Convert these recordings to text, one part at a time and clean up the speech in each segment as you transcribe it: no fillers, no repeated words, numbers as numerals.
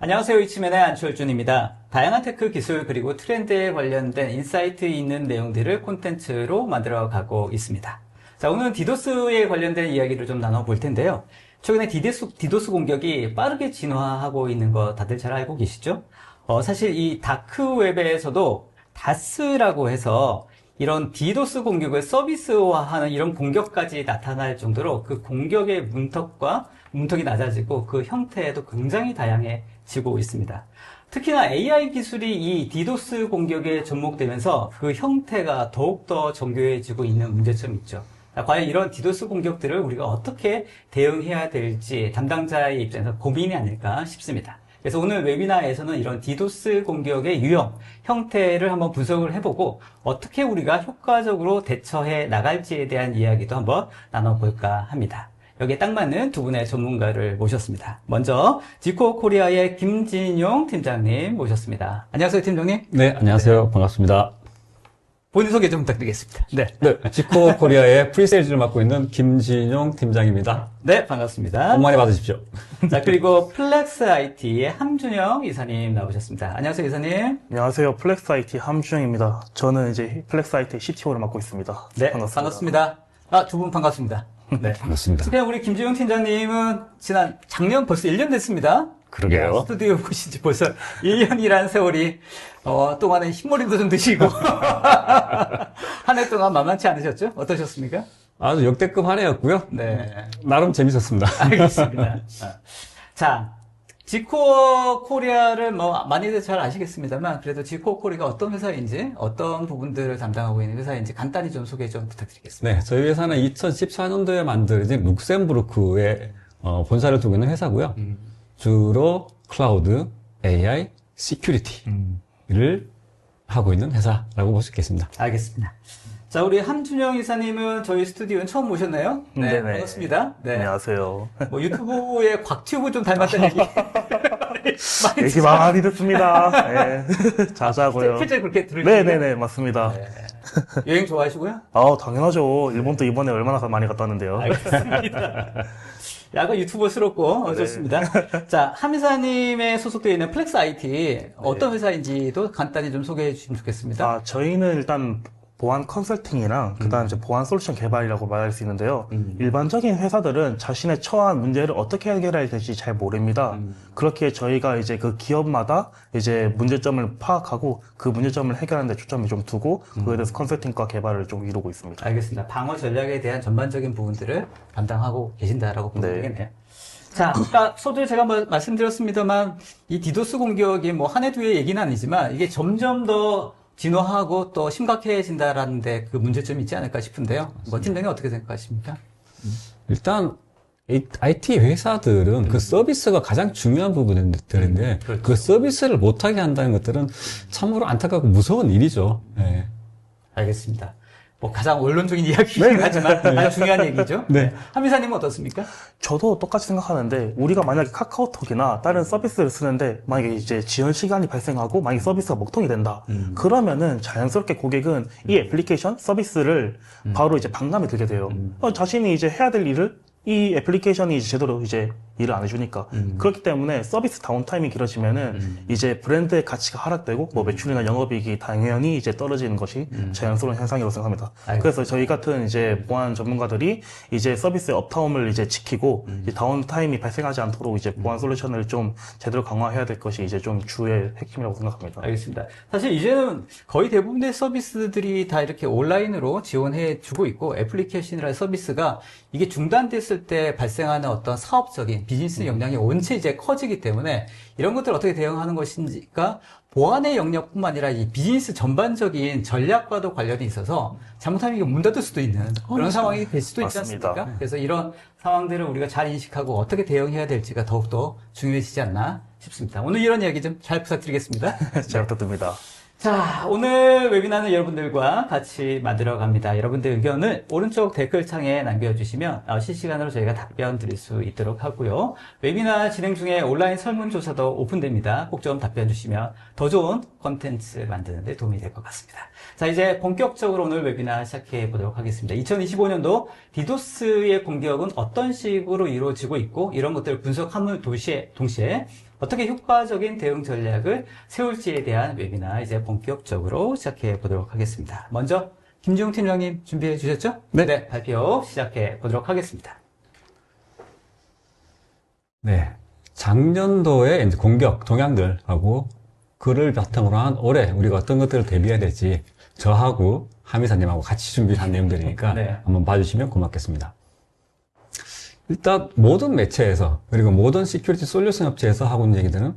안녕하세요. 이치맨의 안철준입니다. 다양한 테크 기술 그리고 트렌드에 관련된 인사이트 있는 내용들을 콘텐츠로 만들어 가고 있습니다. 자, 오늘은 디도스에 관련된 이야기를 좀 나눠볼 텐데요. 최근에 디도스 공격이 빠르게 진화하고 있는 거 다들 잘 알고 계시죠? 사실 이 다크웹에서도 다스라고 해서 이런 디도스 공격을 서비스화하는 이런 공격까지 나타날 정도로 그 공격의 문턱이 낮아지고 그 형태도 굉장히 다양해지고 있습니다. 특히나 AI 기술이 이 디도스 공격에 접목되면서 그 형태가 더욱더 정교해지고 있는 문제점이 있죠. 과연 이런 디도스 공격들을 우리가 어떻게 대응해야 될지 담당자의 입장에서 고민이 아닐까 싶습니다. 그래서 오늘 웨비나에서는 이런 디도스 공격의 유형, 형태를 한번 분석을 해보고 어떻게 우리가 효과적으로 대처해 나갈지에 대한 이야기도 한번 나눠볼까 합니다. 여기에 딱 맞는 두 분의 전문가를 모셨습니다. 먼저 지코 코리아의 김진용 팀장님 모셨습니다. 안녕하세요, 팀장님. 네, 안녕하세요. 반갑습니다. 본인 소개 좀 부탁드리겠습니다. 네, 지코 코리아의 프리세일즈를 맡고 있는 김진용 팀장입니다. 네, 반갑습니다. 복 많이 받으십시오. 자, 그리고 플렉스 IT의 함준영 이사님 나오셨습니다. 안녕하세요, 이사님. 안녕하세요. 플렉스 IT 함준영입니다. 저는 이제 플렉스 IT CTO를 맡고 있습니다. 네, 반갑습니다. 두 분 반갑습니다. 네, 반갑습니다. 그냥 우리 김진용 팀장님은 작년 벌써 1년 됐습니다. 그러게요. 스튜디오 보신 지 벌써 1년이라는 세월이, 동안에 흰머리도 좀 드시고, 한 해 동안 만만치 않으셨죠? 어떠셨습니까? 아주 역대급 한 해였고요. 네. 나름 재밌었습니다. 알겠습니다. 자, 지코 코리아를 많이들 잘 아시겠습니다만, 그래도 지코 코리아가 어떤 회사인지, 어떤 부분들을 담당하고 있는 회사인지 간단히 좀 소개 좀 부탁드리겠습니다. 네, 저희 회사는 2014년도에 만들어진 룩셈부르크에 본사를 두고 있는 회사고요. 주로 클라우드, AI, 시큐리티를 하고 있는 회사라고 볼 수 있겠습니다. 알겠습니다. 자, 우리 함준영 이사님은 저희 스튜디오에 처음 오셨나요? 네, 네네. 반갑습니다. 네. 안녕하세요. 유튜브에 곽튜브 좀 닮았다는 얘기 얘기 많이 듣습니다. 네. 자자고요. 실제 그렇게 들으시죠? 네네네, 맞습니다. 네. 여행 좋아하시고요? 당연하죠. 일본도 이번에 얼마나 많이 갔다 왔는데요. 알겠습니다. 약간 유튜버스럽고 좋습니다. 자, 함 이사님의 소속되어 있는 플렉스 IT 어떤 회사인지도 간단히 좀 소개해 주시면 좋겠습니다. 저희는 일단 보안 컨설팅이랑 그다음 이제 보안 솔루션 개발이라고 말할 수 있는데요. 일반적인 회사들은 자신의 처한 문제를 어떻게 해결해야 될지 잘 모릅니다. 그렇게 저희가 이제 그 기업마다 이제 문제점을 파악하고 그 문제점을 해결하는 데 초점을 좀 두고 그에 대해서 컨설팅과 개발을 좀 이루고 있습니다. 알겠습니다. 방어 전략에 대한 전반적인 부분들을 담당하고 계신다라고 보면 되겠네요. 자, 아까 서두에 제가 말씀드렸습니다만 이 디도스 공격이 한 해 두 해 얘기는 아니지만 이게 점점 더 진화하고 또 심각해진다라는 데 그 문제점이 있지 않을까 싶은데요. 팀장님 어떻게 생각하십니까? 일단 IT 회사들은 그 서비스가 가장 중요한 부분들인데 그렇죠. 그 서비스를 못하게 한다는 것들은 참으로 안타깝고 무서운 일이죠. 네. 알겠습니다. 가장 원론적인 이야기이긴 하지만 아주 중요한 얘기죠. 네. 함 이사님은 어떻습니까? 저도 똑같이 생각하는데 우리가 만약에 카카오톡이나 다른 서비스를 쓰는데 만약에 이제 지연 시간이 발생하고 만약에 서비스가 먹통이 된다. 그러면은 자연스럽게 고객은 이 애플리케이션 서비스를 바로 이제 반감이 들게 돼요. 자신이 이제 해야 될 일을 이 애플리케이션이 이제 제대로 이제 일을 안 해주니까 그렇기 때문에 서비스 다운타임이 길어지면은 이제 브랜드의 가치가 하락되고 매출이나 영업이익이 당연히 이제 떨어지는 것이 자연스러운 현상이라고 생각합니다. 그래서 저희 같은 이제 보안 전문가들이 이제 서비스의 업타임을 이제 지키고 이제 다운타임이 발생하지 않도록 이제 보안 솔루션을 좀 제대로 강화해야 될 것이 이제 좀 주의 핵심이라고 생각합니다. 알겠습니다. 사실 이제는 거의 대부분의 서비스들이 다 이렇게 온라인으로 지원해 주고 있고 애플리케이션이라는 서비스가 이게 중단됐을 때 발생하는 어떤 사업적인 비즈니스 영향이 원체 이제 커지기 때문에 이런 것들을 어떻게 대응하는 것인지가 보안의 영역뿐만 아니라 이 비즈니스 전반적인 전략과도 관련이 있어서 잘못하면 이게 문 닫을 수도 있는 그런 상황이 될 수도 있지 맞습니다. 않습니까? 그래서 이런 상황들을 우리가 잘 인식하고 어떻게 대응해야 될지가 더욱더 중요해지지 않나 싶습니다. 오늘 이런 이야기 좀 잘 부탁드리겠습니다. 잘 부탁드립니다. 자, 오늘 웨비나는 여러분들과 같이 만들어 갑니다. 여러분들 의견을 오른쪽 댓글창에 남겨주시면 실시간으로 저희가 답변 드릴 수 있도록 하고요. 웨비나 진행 중에 온라인 설문조사도 오픈됩니다. 꼭 좀 답변 주시면 더 좋은 콘텐츠 만드는 데 도움이 될 것 같습니다. 자, 이제 본격적으로 오늘 웨비나 시작해 보도록 하겠습니다. 2025년도 디도스의 공격은 어떤 식으로 이루어지고 있고 이런 것들을 분석함을 동시에 어떻게 효과적인 대응 전략을 세울지에 대한 웨비나 이제 본격적으로 시작해 보도록 하겠습니다. 먼저 김지용 팀장님 준비해 주셨죠? 네. 발표 시작해 보도록 하겠습니다. 네. 작년도에 이제 공격 동향들하고 그를 바탕으로 한 올해 우리가 어떤 것들을 대비해야 될지 저하고 하미사님하고 같이 준비한 내용들이니까 네. 한번 봐주시면 고맙겠습니다. 일단 모든 매체에서 그리고 모든 시큐리티 솔루션 업체에서 하고 있는 얘기들은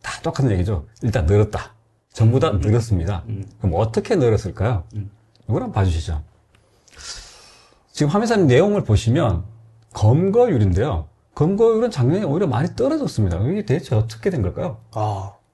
다 똑같은 얘기죠. 일단 늘었다. 전부 다 늘었습니다. 그럼 어떻게 늘었을까요? 이걸 한번 봐주시죠. 지금 하미사님 내용을 보시면 검거율인데요. 검거율은 작년에 오히려 많이 떨어졌습니다. 이게 대체 어떻게 된 걸까요?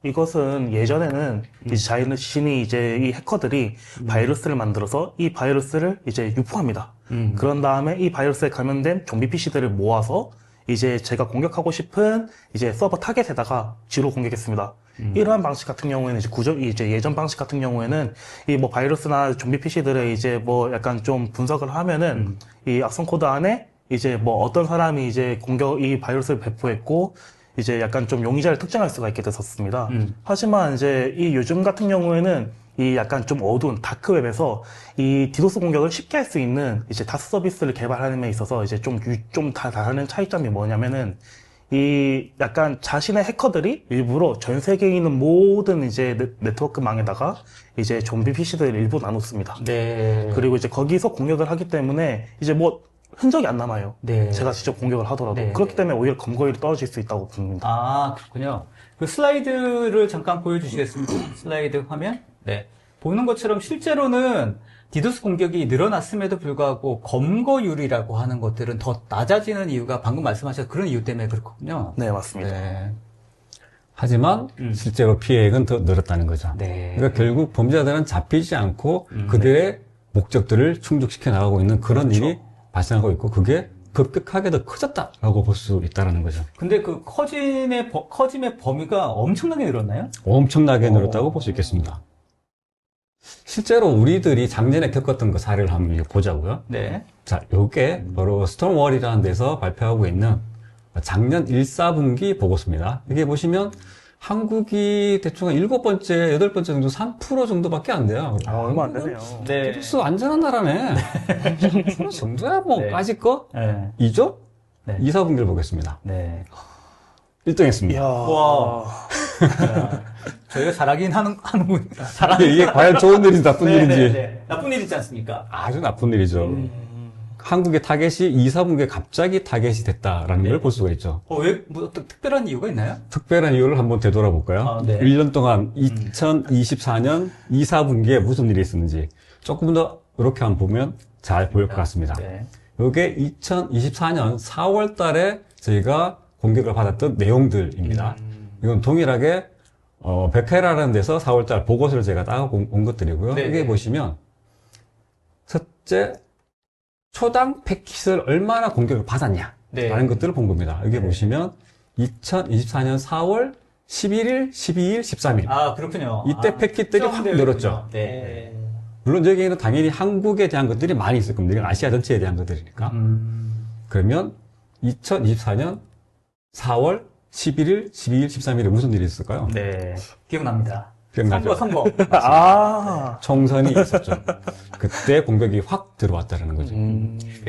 이것은 예전에는 이제 자신이 이제 이 해커들이 바이러스를 만들어서 이 바이러스를 이제 유포합니다. 그런 다음에 이 바이러스에 감염된 좀비 PC들을 모아서 이제 제가 공격하고 싶은 이제 서버 타겟에다가 지로 공격했습니다. 이러한 방식 같은 경우에는 이제 예전 방식 같은 경우에는 이 뭐 바이러스나 좀비 PC들을 이제 뭐 약간 좀 분석을 하면은 이 악성 코드 안에 이제 뭐 어떤 사람이 이제 이 바이러스를 배포했고 이제 약간 좀 용의자를 특정할 수가 있게 됐었습니다. 하지만 이제 이 요즘 같은 경우에는 이 약간 좀 어두운 다크웹에서 이 디도스 공격을 쉽게 할 수 있는 이제 다스 서비스를 개발하는 데 있어서 이제 좀 다른 차이점이 뭐냐면은 이 약간 자신의 해커들이 일부러 전 세계에 있는 모든 이제 네트워크망에다가 이제 좀비 PC들을 일부 나눴습니다. 네. 그리고 이제 거기서 공격을 하기 때문에 이제 뭐 흔적이 안 남아요. 네. 제가 직접 공격을 하더라도. 네. 그렇기 때문에 오히려 검거율이 떨어질 수 있다고 봅니다. 아, 그렇군요. 그 슬라이드를 잠깐 보여주시겠습니까? 슬라이드 화면. 네. 보는 것처럼 실제로는 디도스 공격이 늘어났음에도 불구하고 검거율이라고 하는 것들은 더 낮아지는 이유가 방금 말씀하신 그런 이유 때문에 그렇군요. 네, 맞습니다. 네. 하지만 실제로 피해액은 더 늘었다는 거죠. 네. 그러니까 결국 범죄자들은 잡히지 않고 그들의 목적들을 충족시켜 나가고 있는 그런 그렇죠. 일이 발생하고 있고 그게 급격하게 더 커졌다라고 볼 수 있다는 거죠. 근데 그 커짐의 범위가 엄청나게 늘었나요? 엄청나게 늘었다고 볼 수 있겠습니다. 실제로 우리들이 작년에 겪었던 그 사례를 한번 보자고요. 네. 자, 요게 바로 스톤월이라는 데서 발표하고 있는 작년 1, 4분기 보고서입니다. 여기 보시면 한국이 대충 한 7번째, 8번째 정도 3% 정도밖에 안 돼요. 얼마 안 되네요. 네. 디도스 안전한 나라네. 3% 정도야 뭐 네. 까짓 거? 네. 2조? 네. 2, 4분기를 보겠습니다. 네. 1등 했습니다. 이야. 와. 저희가 잘하긴 하는군. 이게 과연 좋은 일인지 나쁜 네, 일인지. 네, 네. 나쁜 일이지 않습니까? 아주 나쁜 일이죠. 한국의 타겟이 2, 4분기에 갑자기 타겟이 됐다라는 네. 걸 볼 수가 있죠. 왜, 뭐, 어떤 특별한 이유가 있나요? 특별한 이유를 한번 되돌아볼까요? 아, 네. 1년 동안 2024년 2, 4분기에 무슨 일이 있었는지 조금 더 이렇게 한번 보면 잘 보일 것 같습니다. 네. 이게 2024년 4월 달에 저희가 공격을 받았던 내용들입니다. 이건 동일하게 베케라라는 데서 4월 달 보고서를 제가 따고 온 것들이고요. 네. 여기 보시면 첫째 초당 패킷을 얼마나 공격을 받았냐 네. 라는 것들을 본 겁니다. 여기 보시면 2024년 4월 11일, 12일, 13일 아, 그렇군요. 이때 패킷들이 확 늘었죠. 네. 물론 여기에는 당연히 한국에 대한 것들이 많이 있을 겁니다. 이건 아시아 전체에 대한 것들이니까. 그러면 2024년 4월 11일, 12일, 13일에 무슨 일이 있을까요? 네. 기억납니다. 기억나죠? 선거. 총선이 있었죠. 그때 공격이 확 들어왔다는 거죠.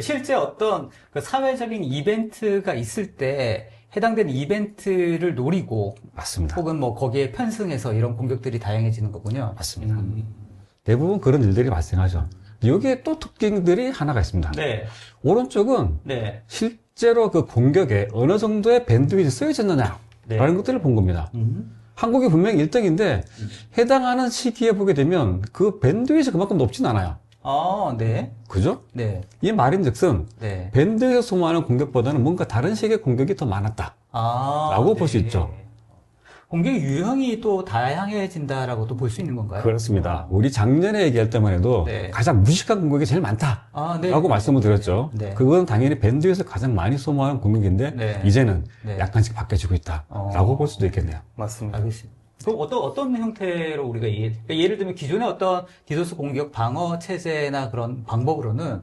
실제 어떤 그 사회적인 이벤트가 있을 때 해당되는 이벤트를 노리고 맞습니다. 혹은 뭐 거기에 편승해서 이런 공격들이 다양해지는 거군요. 맞습니다. 대부분 그런 일들이 발생하죠. 여기에 또 특징들이 하나가 있습니다. 네. 오른쪽은 네. 실제로 그 공격에 어느 정도의 밴드위드 쓰여졌느냐라는 네. 것들을 본 겁니다. 한국이 분명히 1등인데 해당하는 시기에 보게 되면 그 밴드위드 그만큼 높진 않아요. 아, 네. 그죠? 네. 이 말인즉슨 네. 밴드에서 소모하는 공격보다는 뭔가 다른 식의 공격이 더 많았다. 아. 라고 볼 수 있죠. 공격의 유형이 또 다양해진다라고도 볼 수 있는 건가요? 그렇습니다. 우리 작년에 얘기할 때만 해도 네. 가장 무식한 공격이 제일 많다. 아, 네. 라고 말씀을 드렸죠. 네. 그건 당연히 밴드에서 가장 많이 소모하는 공격인데 네. 이제는 네. 약간씩 바뀌어지고 있다. 라고 볼 수도 있겠네요. 맞습니다. 알겠습니다. 그럼 어떤 형태로 우리가 그러니까 예를 들면 기존의 어떤 디도스 공격 방어 체제나 그런 방법으로는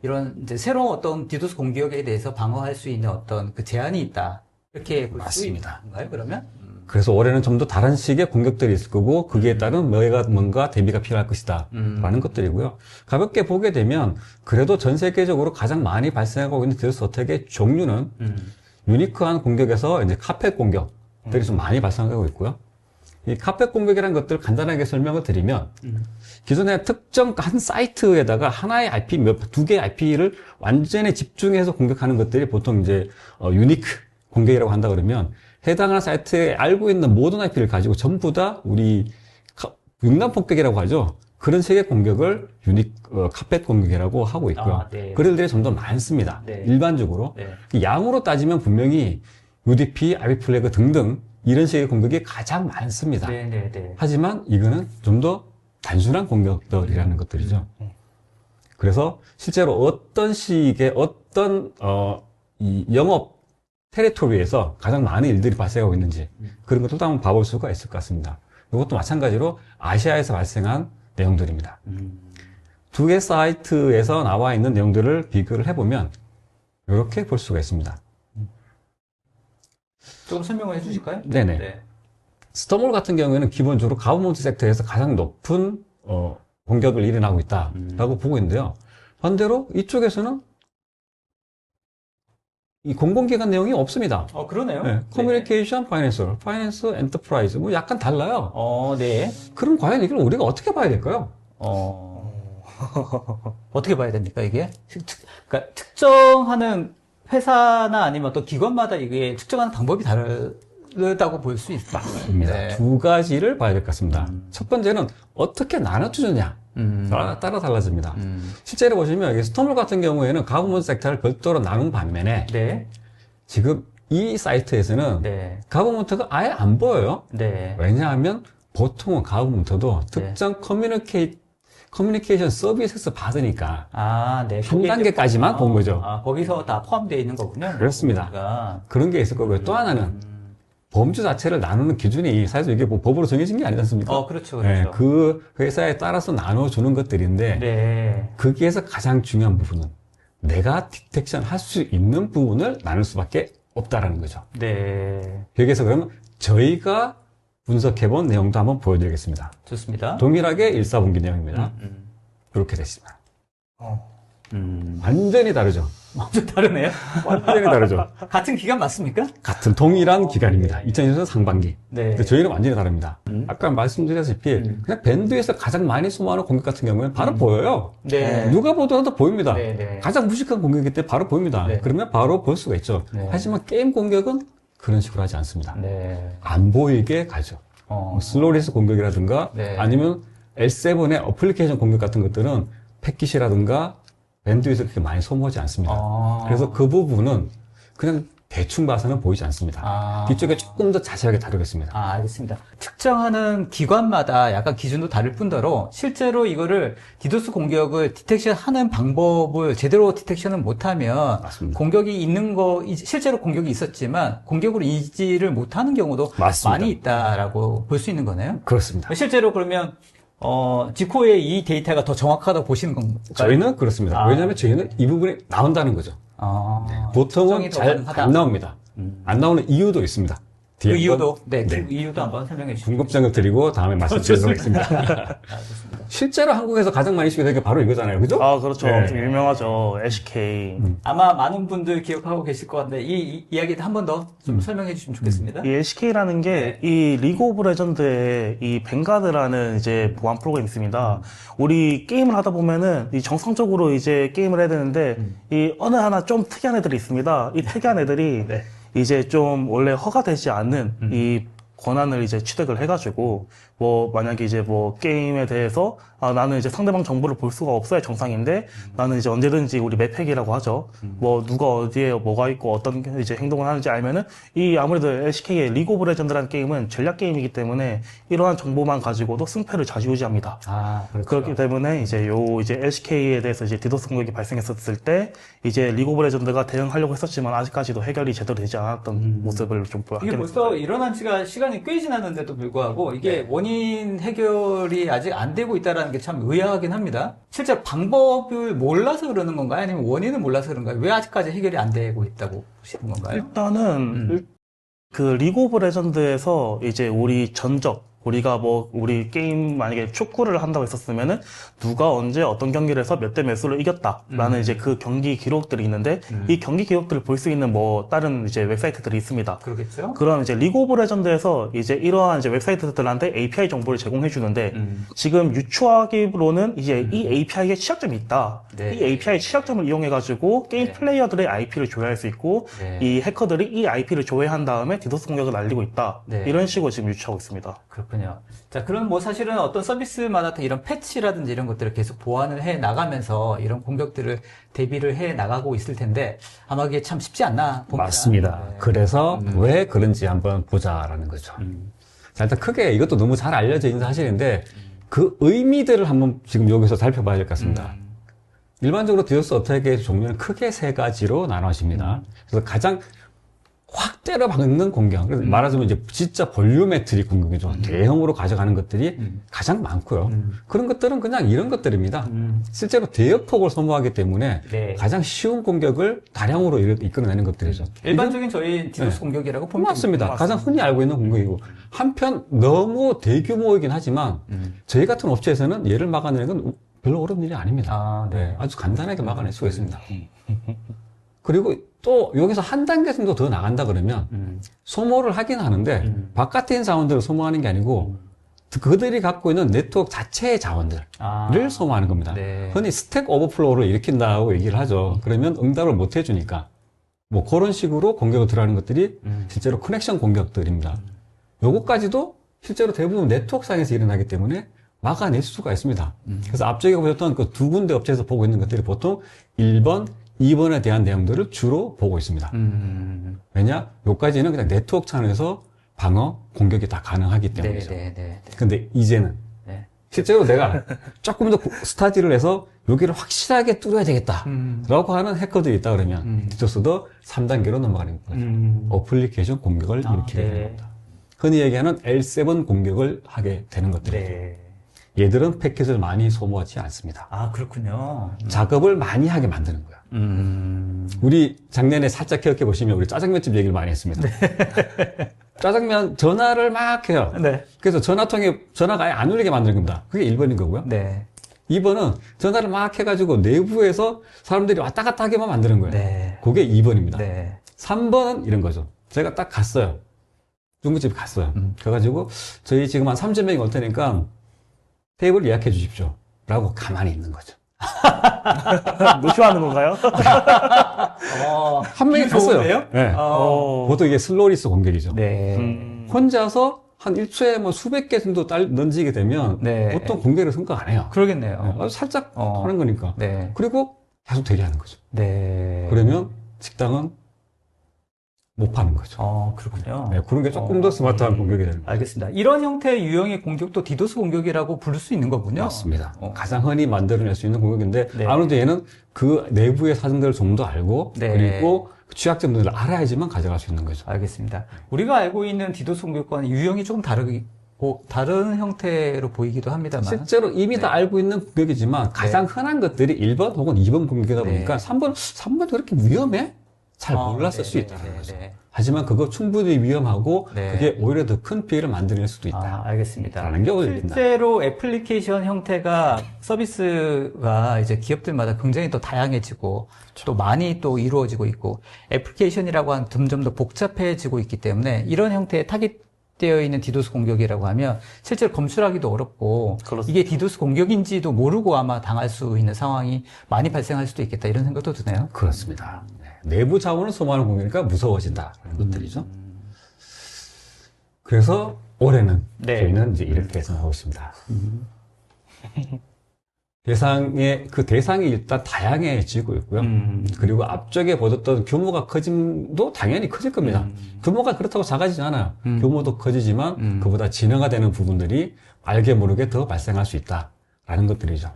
이런 이제 새로운 어떤 디도스 공격에 대해서 방어할 수 있는 어떤 그 제한이 있다. 이렇게 볼 수 맞습니다. 있는가요, 그러면? 그래서 올해는 좀 더 다른 식의 공격들이 있을 거고 거기에 따른 뭔가 대비가 필요할 것이다 라는 것들이고요. 가볍게 보게 되면 그래도 전 세계적으로 가장 많이 발생하고 있는 디도스 어택의 종류는 유니크한 공격에서 이제 카펫 공격들이 좀 많이 발생하고 있고요. 이 카펫 공격이라는 것들을 간단하게 설명을 드리면 기존에 특정 한 사이트에다가 하나의 IP, 두 개의 IP를 완전히 집중해서 공격하는 것들이 보통 이제 유니크 공격이라고 한다 그러면 해당하는 사이트에 알고 있는 모든 IP를 가지고 전부 다 우리 융단 폭격이라고 하죠. 그런 식의 공격을 카펫 공격이라고 하고 있고요. 네. 그런 일들이 좀 더 많습니다. 네. 일반적으로. 네. 양으로 따지면 분명히 UDP, IP 플래그 등등 이런 식의 공격이 가장 많습니다. 네. 하지만 이거는 좀 더 단순한 공격들이라는 것들이죠. 그래서 실제로 어떤 식의 이 영업 테리토리에서 가장 많은 일들이 발생하고 있는지 그런 것들도 한번 봐볼 수가 있을 것 같습니다. 이것도 마찬가지로 아시아에서 발생한 내용들입니다. 두 개 사이트에서 나와 있는 내용들을 비교를 해보면 이렇게 볼 수가 있습니다. 조금 설명을 해주실까요? 네네. 네. 스토몰 같은 경우에는 기본적으로 가버먼트 섹터에서 가장 높은 공격을 일어나고 있다라고 보고 있는데요. 반대로 이쪽에서는 이 공공기관 내용이 없습니다. 그러네요. 네, 커뮤니케이션, 파이낸스, 엔터프라이즈 뭐 약간 달라요. 네. 그럼 과연 이걸 우리가 어떻게 봐야 될까요? 어떻게 봐야 됩니까, 이게? 그러니까 특정하는 회사나 아니면 또 기관마다 이게 측정하는 방법이 다르다고 볼 수 있다. 맞습니다. 네. 두 가지를 봐야 될 것 같습니다. 첫 번째는 어떻게 나눠주느냐 따라 달라집니다. 실제로 보시면 여기 스토몰 같은 경우에는 가버먼트 섹터를 별도로 나눈 반면에 네. 지금 이 사이트에서는 네. 가버먼트가 아예 안 보여요. 네. 왜냐하면 보통은 가버먼트도 특정 커뮤니케이션 서비스에서 받으니까 네. 한 단계까지만 본 거죠. 거기서 다 포함되어 있는 거군요. 그렇습니다. 그러니까. 그런 게 있을 거고요. 또 하나는 범주 자체를 나누는 기준이 사실 이게 뭐 법으로 정해진 게 아니지 않습니까? 그렇죠. 네, 그 회사에 따라서 나눠주는 것들인데 네. 거기에서 가장 중요한 부분은 내가 디텍션 할 수 있는 부분을 나눌 수밖에 없다라는 거죠. 네. 여기에서 그러면 저희가 분석해본 내용도 한번 보여드리겠습니다. 좋습니다. 동일하게 1사분기 내용입니다. 이렇게 됐습니다. 완전히 다르죠. 완전 다르네요. 완전히 다르죠. 같은 기간 맞습니까? 같은 동일한 기간입니다. 2020년 상반기. 네. 근데 저희는 완전히 다릅니다. 아까 말씀드렸다시피 그냥 밴드에서 가장 많이 소모하는 공격 같은 경우에는 바로 보여요. 네. 누가 보더라도 보입니다. 네. 가장 무식한 공격이기 때문에 바로 보입니다. 네. 그러면 바로 볼 수가 있죠. 네. 하지만 게임 공격은 그런 식으로 하지 않습니다. 네. 안 보이게 가죠. 슬로리스 공격이라든가 네. 아니면 L7의 어플리케이션 공격 같은 것들은 패킷이라든가 밴드에서 그렇게 많이 소모하지 않습니다. 그래서 그 부분은 그냥 대충 봐서는 보이지 않습니다. 뒤쪽에 조금 더 자세하게 다루겠습니다. 알겠습니다. 특정하는 기관마다 약간 기준도 다를 뿐더러 실제로 이거를 디도스 공격을 디텍션 하는 방법을 제대로 디텍션을 못하면 맞습니다. 공격이 있는 실제로 공격이 있었지만 공격으로 인지를 못하는 경우도 맞습니다. 많이 있다라고 볼 수 있는 거네요. 그렇습니다. 실제로 그러면 지코의 이 데이터가 더 정확하다고 보시는 건가요? 저희는 그렇습니다. 왜냐하면 저희는 이 부분이 나온다는 거죠. 보통은 측정이 더 잘 가능하다. 안 나옵니다. 안 나오는 이유도 있습니다. 그 뒤에 이유도 한번, 그 이유도 한번 설명해 주시죠. 궁금증을 드리고 다음에 말씀드리도록 하겠습니다. 좋습니다. 실제로 한국에서 가장 많이 쓰게 된 게 바로 이거잖아요. 그죠? 그렇죠. 네. 엄청 유명하죠. LCK. 아마 많은 분들 기억하고 계실 것 같은데 이 이야기도 한 번 더 좀 설명해 주시면 좋겠습니다. 이 LCK라는 게 이 리그 오브 레전드의 이 뱅가드라는 이제 보안 프로그램이 있습니다. 우리 게임을 하다 보면은 이 정상적으로 이제 게임을 해야 되는데 이 어느 하나 좀 특이한 애들이 있습니다. 이 특이한 애들이 네. 이제 좀 원래 허가되지 않는 이 권한을 이제 취득을 해가지고 뭐 만약에 이제 뭐 게임에 대해서 나는 이제 상대방 정보를 볼 수가 없어야 정상인데 나는 이제 언제든지 우리 맵팩이라고 하죠. 뭐 누가 어디에 뭐가 있고 어떤 이제 행동을 하는지 알면은 이 아무래도 LCK의 리그 오브 레전드라는 게임은 전략 게임이기 때문에 이러한 정보만 가지고도 승패를 좌지우지합니다. 그렇죠. 그렇기 때문에 이제 이제 LCK에 대해서 이제 디도스 공격이 발생했었을 때 이제 리그 오브 레전드가 대응하려고 했었지만 아직까지도 해결이 제대로 되지 않았던 모습을 좀 이게 보였습니다. 벌써 일어난 지가 시간이 꽤 지났는데도 불구하고 이게 원인 해결이 아직 안 되고 있다는 게 참 의아하긴 합니다. 실제 방법을 몰라서 그러는 건가요? 아니면 원인을 몰라서 그런가요? 왜 아직까지 해결이 안 되고 있다고 보시는 건가요? 일단은 그 리그 오브 레전드에서 이제 우리 전적, 우리가 뭐 우리 게임 만약에 축구를 한다고 했었으면은 누가 언제 어떤 경기를 해서 몇 대 몇으로 이겼다라는 이제 그 경기 기록들이 있는데 이 경기 기록들을 볼 수 있는 뭐 다른 이제 웹사이트들이 있습니다. 그러겠죠? 그런 이제 리그 오브 레전드에서 이제 이러한 이제 웹사이트들한테 API 정보를 제공해 주는데 지금 유추하기로는 이제 이 API에 취약점이 있다. 네. 이 API 취약점을 이용해 가지고 게임 네. 플레이어들의 IP를 조회할 수 있고 네. 이 해커들이 이 IP를 조회한 다음에 디도스 공격을 날리고 있다. 네. 이런 식으로 지금 유추하고 있습니다. 그렇군요. 자, 그럼 뭐 사실은 어떤 서비스마다 이런 패치라든지 이런 것들을 계속 보완을 해 나가면서 이런 공격들을 대비를 해 나가고 있을 텐데 아마 이게 참 쉽지 않나 봅니다. 맞습니다. 네. 그래서 왜 그런지 한번 보자라는 거죠. 자, 일단 크게 이것도 너무 잘 알려져 있는 사실인데 그 의미들을 한번 지금 여기서 살펴봐야 될 것 같습니다. 일반적으로 디도스 어택의 종류는 크게 세 가지로 나눠집니다. 그래서 가장 확 때려 박는 공격. 그래서 말하자면 이제 진짜 볼륨메트릭 공격이죠. 대형으로 가져가는 것들이 가장 많고요. 그런 것들은 그냥 이런 것들입니다. 실제로 대역폭을 소모하기 때문에 네. 가장 쉬운 공격을 다량으로 이끌어내는 것들이죠. 일반적인 저희 디도스 공격이라고 보면 맞습니다. 됩니다. 가장 흔히 알고 있는 공격이고 한편 너무 대규모이긴 하지만 저희 같은 업체에서는 얘를 막아내는 건 별로 어려운 일이 아닙니다. 아, 네. 아주 간단하게 막아낼 수가 있습니다. 그리고 또 여기서 한 단계 정도 더 나간다 그러면 소모를 하긴 하는데 바깥에 있는 자원들을 소모하는 게 아니고 그들이 갖고 있는 네트워크 자체의 자원들을 아. 소모하는 겁니다. 네. 흔히 스택 오버플로우를 일으킨다고 얘기를 하죠. 그러면 응답을 못 해주니까 뭐 그런 식으로 공격을 들어가는 것들이 실제로 커넥션 공격들입니다. 요것까지도 실제로 대부분 네트워크상에서 일어나기 때문에 막아낼 수가 있습니다. 그래서 앞쪽에 보셨던 그 두 군데 업체에서 보고 있는 것들이 보통 1번, 2번에 대한 내용들을 주로 보고 있습니다. 왜냐? 요까지는 그냥 네트워크 차원에서 방어, 공격이 다 가능하기 네, 때문이죠. 네, 네. 근데 이제는 네. 실제로 내가 조금 더 스타디를 해서 여기를 확실하게 뚫어야 되겠다. 라고 하는 해커들이 있다 그러면 디도스도 3단계로 넘어가는 거죠. 어플리케이션 공격을 일으키게 네. 되는 겁니다. 흔히 얘기하는 L7 공격을 하게 되는 것들이죠. 네. 얘들은 패킷을 많이 소모하지 않습니다. 아, 그렇군요. 작업을 많이 하게 만드는 거야. 우리 작년에 살짝 기억해 보시면 우리 짜장면집 얘기를 많이 했습니다. 짜장면 전화를 막 해요. 네. 그래서 전화통에 전화가 아예 안 울리게 만드는 겁니다. 그게 1번인 거고요. 네. 2번은 전화를 막 해가지고 내부에서 사람들이 왔다 갔다 하게만 만드는 거예요. 네. 그게 2번입니다. 네. 3번은 이런 거죠. 제가 딱 갔어요. 중국집 갔어요. 그래가지고 저희 지금 한 3,000명이 올 테니까 테이블 예약해 주십시오. 라고 가만히 있는 거죠. 노쇼하는 건가요? 한 명이 갔어요. 좋은데요? 네. 보통 이게 슬로리스 공격이죠. 네. 혼자서 한 1초에 뭐 수백 개 정도 던지게 되면 네. 보통 공격을 생각 안 해요. 그러겠네요. 아주 살짝 어. 하는 거니까. 네. 그리고 계속 대기하는 거죠. 네. 그러면 식당은 못 파는 거죠. 그렇군요. 네, 그런 게 조금 더 스마트한 공격이 되는 거죠. 알겠습니다. 이런 형태의 유형의 공격도 디도스 공격이라고 부를 수 있는 거군요. 맞습니다. 가장 흔히 만들어낼 수 있는 공격인데 네. 아무래도 얘는 그 내부의 사정들을 좀 더 알고 네. 그리고 그 취약점들을 알아야지만 가져갈 수 있는 거죠. 알겠습니다. 우리가 알고 있는 디도스 공격과는 유형이 조금 다르고 다른 형태로 보이기도 합니다만. 실제로 이미 다 알고 있는 공격이지만 가장 흔한 것들이 1번 혹은 2번 공격이다 네. 보니까 3번도 그렇게 위험해? 잘 몰랐을 수 있다는 거죠. 하지만 그거 충분히 위험하고 네. 그게 오히려 더 큰 피해를 만들어낼 수도 있다. 알겠습니다. 라는 게 오해된다. 실제로 애플리케이션 형태가 서비스가 이제 기업들마다 굉장히 또 다양해지고 또 많이 또 이루어지고 있고 애플리케이션이라고 하는 점점 더 복잡해지고 있기 때문에 이런 형태의 타깃되어 있는 디도스 공격이라고 하면 실제로 검출하기도 어렵고 그렇습니다. 이게 디도스 공격인지도 모르고 아마 당할 수 있는 상황이 많이 발생할 수도 있겠다 이런 생각도 드네요. 그렇습니다. 네. 내부 자원을 소모하는 공격이니까 무서워진다. 그런 것들이죠. 그래서 올해는 네. 저희는 이제 이렇게 생각하고 있습니다. 대상이 일단 다양해지고 있고요. 그리고 앞쪽에 보셨던 규모가 커짐도 당연히 커질 겁니다. 규모가 그렇다고 작아지지 않아요. 규모도 커지지만 그보다 진화가 되는 부분들이 알게 모르게 더 발생할 수 있다라는 것들이죠.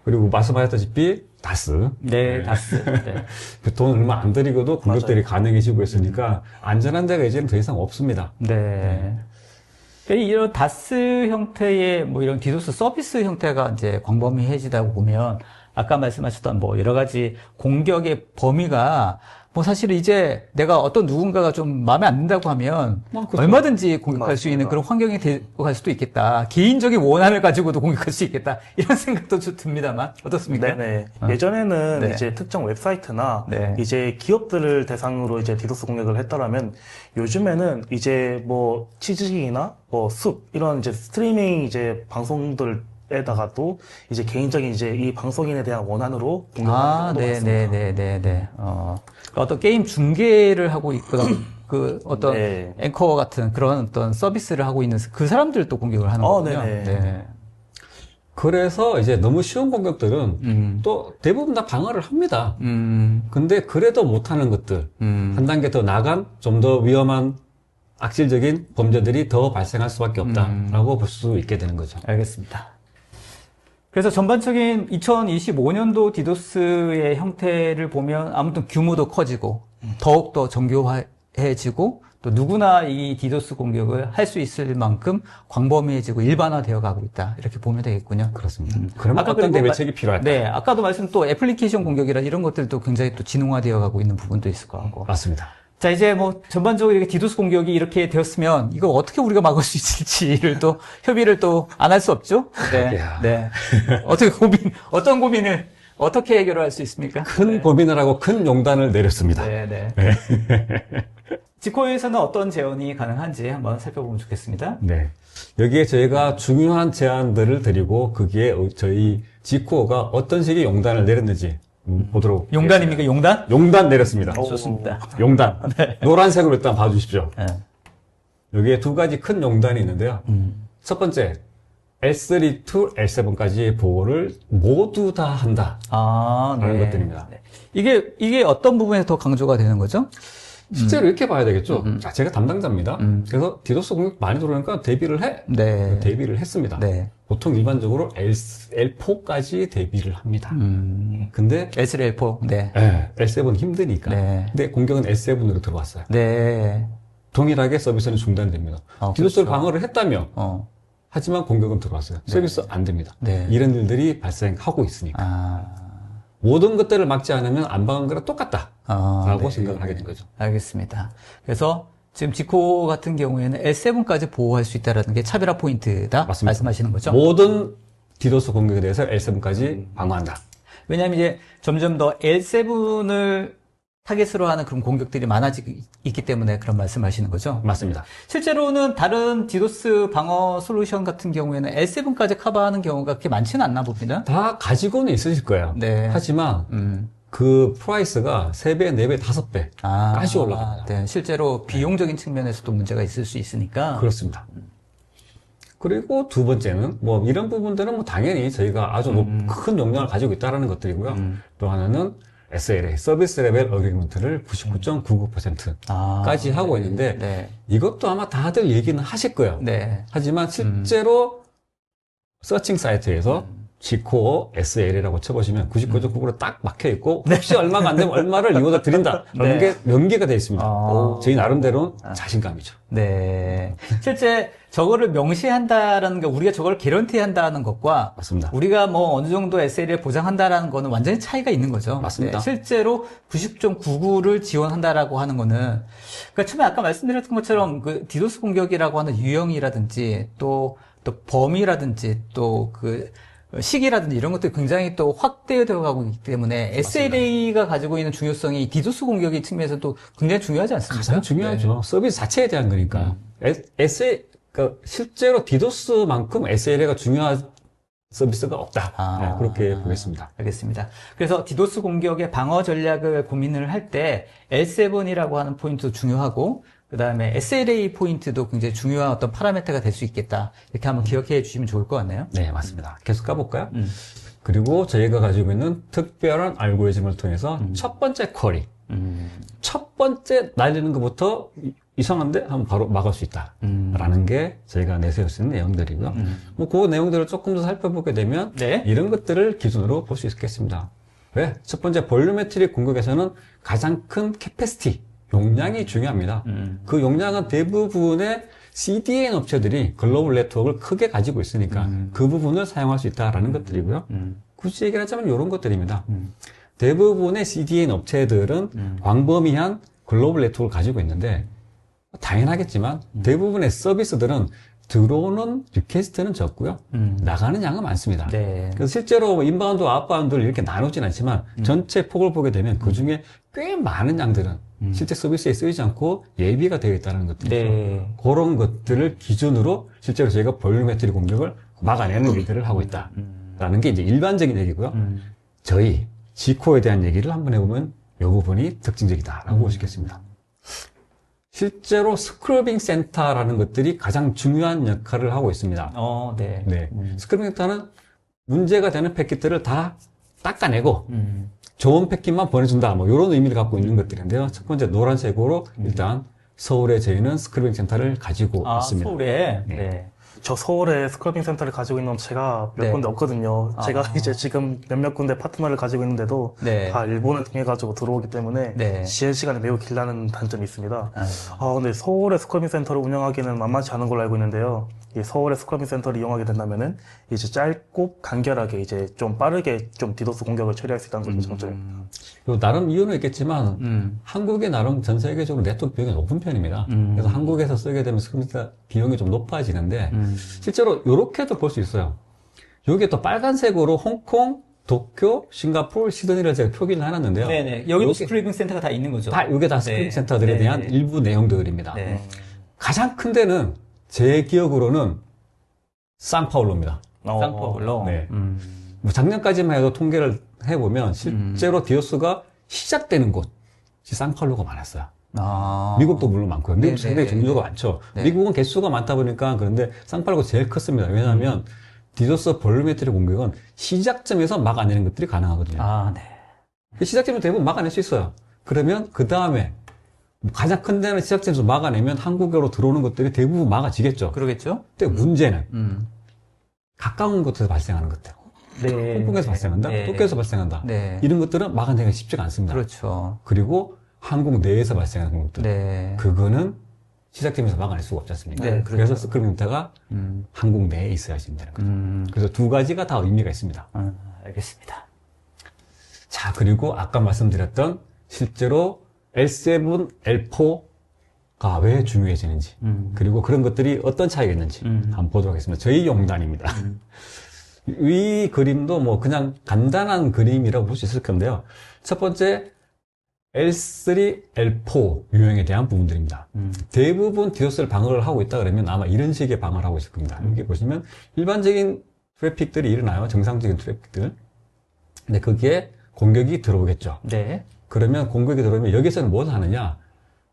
그리고 말씀하셨다시피 다스. 네, 다스. 네. 그 돈 얼마 안 들이고도 공격들이 가능해지고 있으니까 안전한 데가 이제는 더 이상 없습니다. 네. 그러니까 이런 다스 형태의 뭐 이런 디도스 서비스 형태가 이제 광범위해지다 보면 아까 말씀하셨던 뭐 여러 가지 공격의 범위가 뭐 사실 이제 내가 어떤 누군가가 좀 마음에 안 든다고 하면 그렇죠. 얼마든지 공격할 수 있는 맞습니다. 그런 환경이 되고 갈 수도 있겠다. 개인적인 원한을 가지고도 공격할 수 있겠다. 이런 생각도 좀 듭니다만 어떻습니까? 네네. 예전에는 네. 이제 특정 웹사이트나 네. 이제 기업들을 대상으로 이제 디도스 공격을 했더라면 요즘에는 이제 뭐 치즈직이나 뭐 숲 이런 이제 스트리밍 이제 방송들에다가도 이제 개인적인 이제 이 방송인에 대한 원한으로 공격하는 경우도 많습니다. 네네네네. 그러니까 어떤 게임 중계를 하고 있거나 그 어떤 네. 앵커 같은 그런 어떤 서비스를 하고 있는 그 사람들도 공격을 하는 거군요. 네네. 네. 그래서 이제 너무 쉬운 공격들은 또 대부분 다 방어를 합니다. 근데 그래도 못하는 것들, 한 단계 더 나간 좀 더 위험한 악질적인 범죄들이 더 발생할 수밖에 없다라고 볼 수 있게 되는 거죠. 알겠습니다. 그래서 전반적인 2025년도 디도스의 형태를 보면 아무튼 규모도 커지고 더욱더 정교화해지고 또 누구나 이 디도스 공격을 할 수 있을 만큼 광범위해지고 일반화되어 가고 있다. 이렇게 보면 되겠군요. 그렇습니다. 그러면 아까 어떤 그리고 대비책이 필요할까? 네, 아까도 말씀 또 애플리케이션 공격이라 이런 것들도 굉장히 또 진흥화되어 가고 있는 부분도 있을 것 같고. 맞습니다. 자, 이제 뭐 전반적으로 이렇게 디도스 공격이 이렇게 되었으면 이거 어떻게 우리가 막을 수 있을지를 또 협의를 또 안 할 수 없죠? 네. 이야. 네. 어떤 고민을 어떻게 해결할 수 있습니까? 큰 고민을 하고 큰 용단을 내렸습니다. 네, 네. 지코에서는 어떤 제언이 가능한지 한번 살펴보면 좋겠습니다. 네. 여기에 저희가 중요한 제안들을 드리고 거기에 저희 지코가 어떤 식의 용단을 내렸는지 보도록 용단입니까? 용단? 하겠습니다. 용단 내렸습니다. 좋습니다. 용단. 노란색으로 일단 봐주십시오. 네. 여기에 두 가지 큰 용단이 있는데요. 첫 번째, L3 to L7까지의 보호를 모두 다 한다. 아, 라는 네. 것들입니다. 네. 이게 어떤 부분에 더 강조가 되는 거죠? 실제로 이렇게 봐야 되겠죠. 자, 제가 담당자입니다. 그래서 디도스 공격 많이 들어오니까 대비를 해. 네. 대비를 했습니다. 네. 보통 일반적으로 L4까지 대비를 합니다. 근데 S4. 네. L7 힘드니까. 네. 근데 공격은 L7으로 들어왔어요. 네. 동일하게 서비스는 중단됩니다. 디도스를 그렇죠. 방어를 했다면 하지만 공격은 들어왔어요. 서비스 안 됩니다. 네. 이런 일들이 발생하고 있으니까. 아. 모든 것들을 막지 않으면 안 박은 거랑 똑같다라고 네. 생각을 하게 된 거죠. 알겠습니다. 그래서 지금 지코 같은 경우에는 L7까지 보호할 수 있다는 게 차별화 포인트다 맞습니다. 말씀하시는 거죠? 모든 디도스 공격에 대해서 L7까지 방어한다. 왜냐하면 이제 점점 더 L7을 타겟으로 하는 그런 공격들이 많아지고 있기 때문에 그런 말씀하시는 거죠? 맞습니다. 실제로는 다른 디도스 방어 솔루션 같은 경우에는 L7까지 커버하는 경우가 그렇게 많지는 않나 봅니다. 다 가지고는 있으실 거예요. 네. 하지만 그 프라이스가 3배, 4배, 5배까지 올라갑니다. 네. 실제로 비용적인 측면에서도 문제가 있을 수 있으니까. 그렇습니다. 그리고 두 번째는 뭐 이런 부분들은 뭐 당연히 저희가 아주 큰 용량을 가지고 있다는 것들이고요. 또 하나는 SLA, 서비스 레벨 어그리먼트를 99.99%까지 하고 있는데 네. 이것도 아마 다들 얘기는 하실 거예요. 네. 하지만 실제로 서칭 사이트에서 G코어 SL이라고 쳐보시면 99.99% 딱 막혀있고 혹시 얼마가 안 되면 얼마를 리워드 드린다 라는 게 명기가 되어 있습니다. 저희 나름대로는 자신감이죠. 네. 실제 저거를 명시한다라는 게 우리가 저걸 개런티한다는 것과 맞습니다. 우리가 뭐 어느 정도 SL을 보장한다라는 거는 완전히 차이가 있는 거죠. 맞습니다. 네. 실제로 99.99를 지원한다라고 하는 거는 그러니까 처음에 아까 말씀드렸던 것처럼 그 디도스 공격이라고 하는 유형이라든지 또 범위라든지 또 그 시기라든지 이런 것들이 굉장히 또 확대되어 가고 있기 때문에 SLA가 가지고 있는 중요성이 디도스 공격의 측면에서도 굉장히 중요하지 않습니까? 가장 중요하죠. 서비스 자체에 대한 거니까. 그러니까 실제로 디도스만큼 SLA가 중요한 서비스가 없다. 네, 그렇게 보겠습니다. 알겠습니다. 그래서 디도스 공격의 방어 전략을 고민을 할 때 L7이라고 하는 포인트도 중요하고 그 다음에 SLA 포인트도 굉장히 중요한 어떤 파라미터가 될 수 있겠다. 이렇게 한번 기억해 주시면 좋을 것 같네요. 네, 맞습니다. 계속 가볼까요? 그리고 저희가 가지고 있는 특별한 알고리즘을 통해서 첫 번째 쿼리, 첫 번째 날리는 것부터 이상한데 하면 바로 막을 수 있다라는 게 저희가 내세울 수 있는 내용들이고요. 뭐 그 내용들을 조금 더 살펴보게 되면 네. 이런 것들을 기준으로 볼 수 있겠습니다. 왜? 첫 번째 볼루메트릭 공격에서는 가장 큰 캐패시티, 용량이 중요합니다. 그 용량은 대부분의 CDN 업체들이 글로벌 네트워크를 크게 가지고 있으니까 그 부분을 사용할 수 있다라는 것들이고요. 굳이 얘기를 하자면 이런 것들입니다. 대부분의 CDN 업체들은 광범위한 글로벌 네트워크를 가지고 있는데 당연하겠지만 대부분의 서비스들은 들어오는 리퀘스트는 적고요. 나가는 양은 많습니다. 네. 그래서 실제로 인바운드와 아웃바운드를 이렇게 나누진 않지만 전체 폭을 보게 되면 그 중에 꽤 많은 양들은 실제 서비스에 쓰이지 않고 예비가 되어 있다는 것들이죠. 네. 그런 것들을 기준으로 실제로 저희가 볼륨메트리 공격을 막아내는 일들을 하고 있다라는 게 이제 일반적인 얘기고요. 저희 지코에 대한 얘기를 한번 해보면 이 부분이 특징적이다라고 볼 수 있겠습니다. 실제로 스크러빙 센터라는 것들이 가장 중요한 역할을 하고 있습니다. 네. 네. 스크러빙 센터는 문제가 되는 패킷들을 다 닦아내고 좋은 패킷만 보내준다. 뭐 이런 의미를 갖고 있는 것들인데요. 첫 번째 노란색으로 일단 서울에 저희는 스크러빙 센터를 가지고 있습니다. 서울에. 네. 네. 저 서울에 스크러빙 센터를 가지고 있는 업체가 몇 네. 군데 없거든요. 제가 이제 지금 몇몇 군데 파트너를 가지고 있는데도 네. 다 일본을 통해 가지고 들어오기 때문에 네. 지연 시간이 매우 길다는 단점이 있습니다. 근데 서울의 스크러빙 센터를 운영하기는 만만치 않은 걸로 알고 있는데요. 이 서울의 스크러빙 센터를 이용하게 된다면은 이제 짧고 간결하게 이제 좀 빠르게 좀 디도스 공격을 처리할 수 있다는 것이 장점입니다. 나름 이유는 있겠지만 한국이 나름 전 세계적으로 네트워크 비용이 높은 편입니다. 그래서 한국에서 쓰게 되면 스크러빙 센터 비용이 좀 높아지는데 실제로 이렇게도 볼 수 있어요. 여기에 또 빨간색으로 홍콩, 도쿄, 싱가포르, 시드니를 제가 표기를 해놨는데요. 네네. 여기도 스크리빙 센터가 다 있는 거죠. 이게 다 스크린 센터들에 네. 대한 일부 내용들입니다. 네. 가장 큰 데는 제 기억으로는 상파울로입니다. 상파울로. 네. 뭐 작년까지만 해도 통계를 해보면 실제로 디오스가 시작되는 곳이 상파울로가 많았어요. 미국도 물론 많고요. 미국 상당히 종류가 많죠. 네. 미국은 개수가 많다 보니까 그런데 상파울로가 제일 컸습니다. 왜냐하면 디도스 볼륨메트리 공격은 시작점에서 막아내는 것들이 가능하거든요. 네. 그 시작점에서 대부분 막아낼 수 있어요. 그러면 그 다음에 가장 큰 데는 시작점에서 막아내면 한국으로 들어오는 것들이 대부분 막아지겠죠. 그러겠죠? 근데 문제는 가까운 곳에서 발생하는 것들. 네. 홍콩에서 발생한다? 네. 도쿄에서 발생한다? 네. 이런 것들은 막아내기가 쉽지가 않습니다. 그렇죠. 그리고 한국 내에서 발생하는 공격들. 네. 그거는 시작점에서 막아낼 수가 없지 않습니까? 네, 그래서 그렇죠. 스크린터가 한국 내에 있어야 된다는 거죠. 그래서 두 가지가 다 의미가 있습니다. 알겠습니다. 자, 그리고 아까 말씀드렸던 실제로 L7, L4가 왜 중요해지는지, 그리고 그런 것들이 어떤 차이가 있는지 한번 보도록 하겠습니다. 저희 용단입니다. 이 그림도 뭐 그냥 간단한 그림이라고 볼 수 있을 건데요. 첫 번째, L3, L4 유형에 대한 부분들입니다. 대부분 디도스를 방어를 하고 있다 그러면 아마 이런 식의 방어를 하고 있을 겁니다. 여기 보시면 일반적인 트래픽들이 일어나요. 정상적인 트래픽들. 근데 거기에 공격이 들어오겠죠. 네. 그러면 공격이 들어오면 여기서는 뭘 하느냐?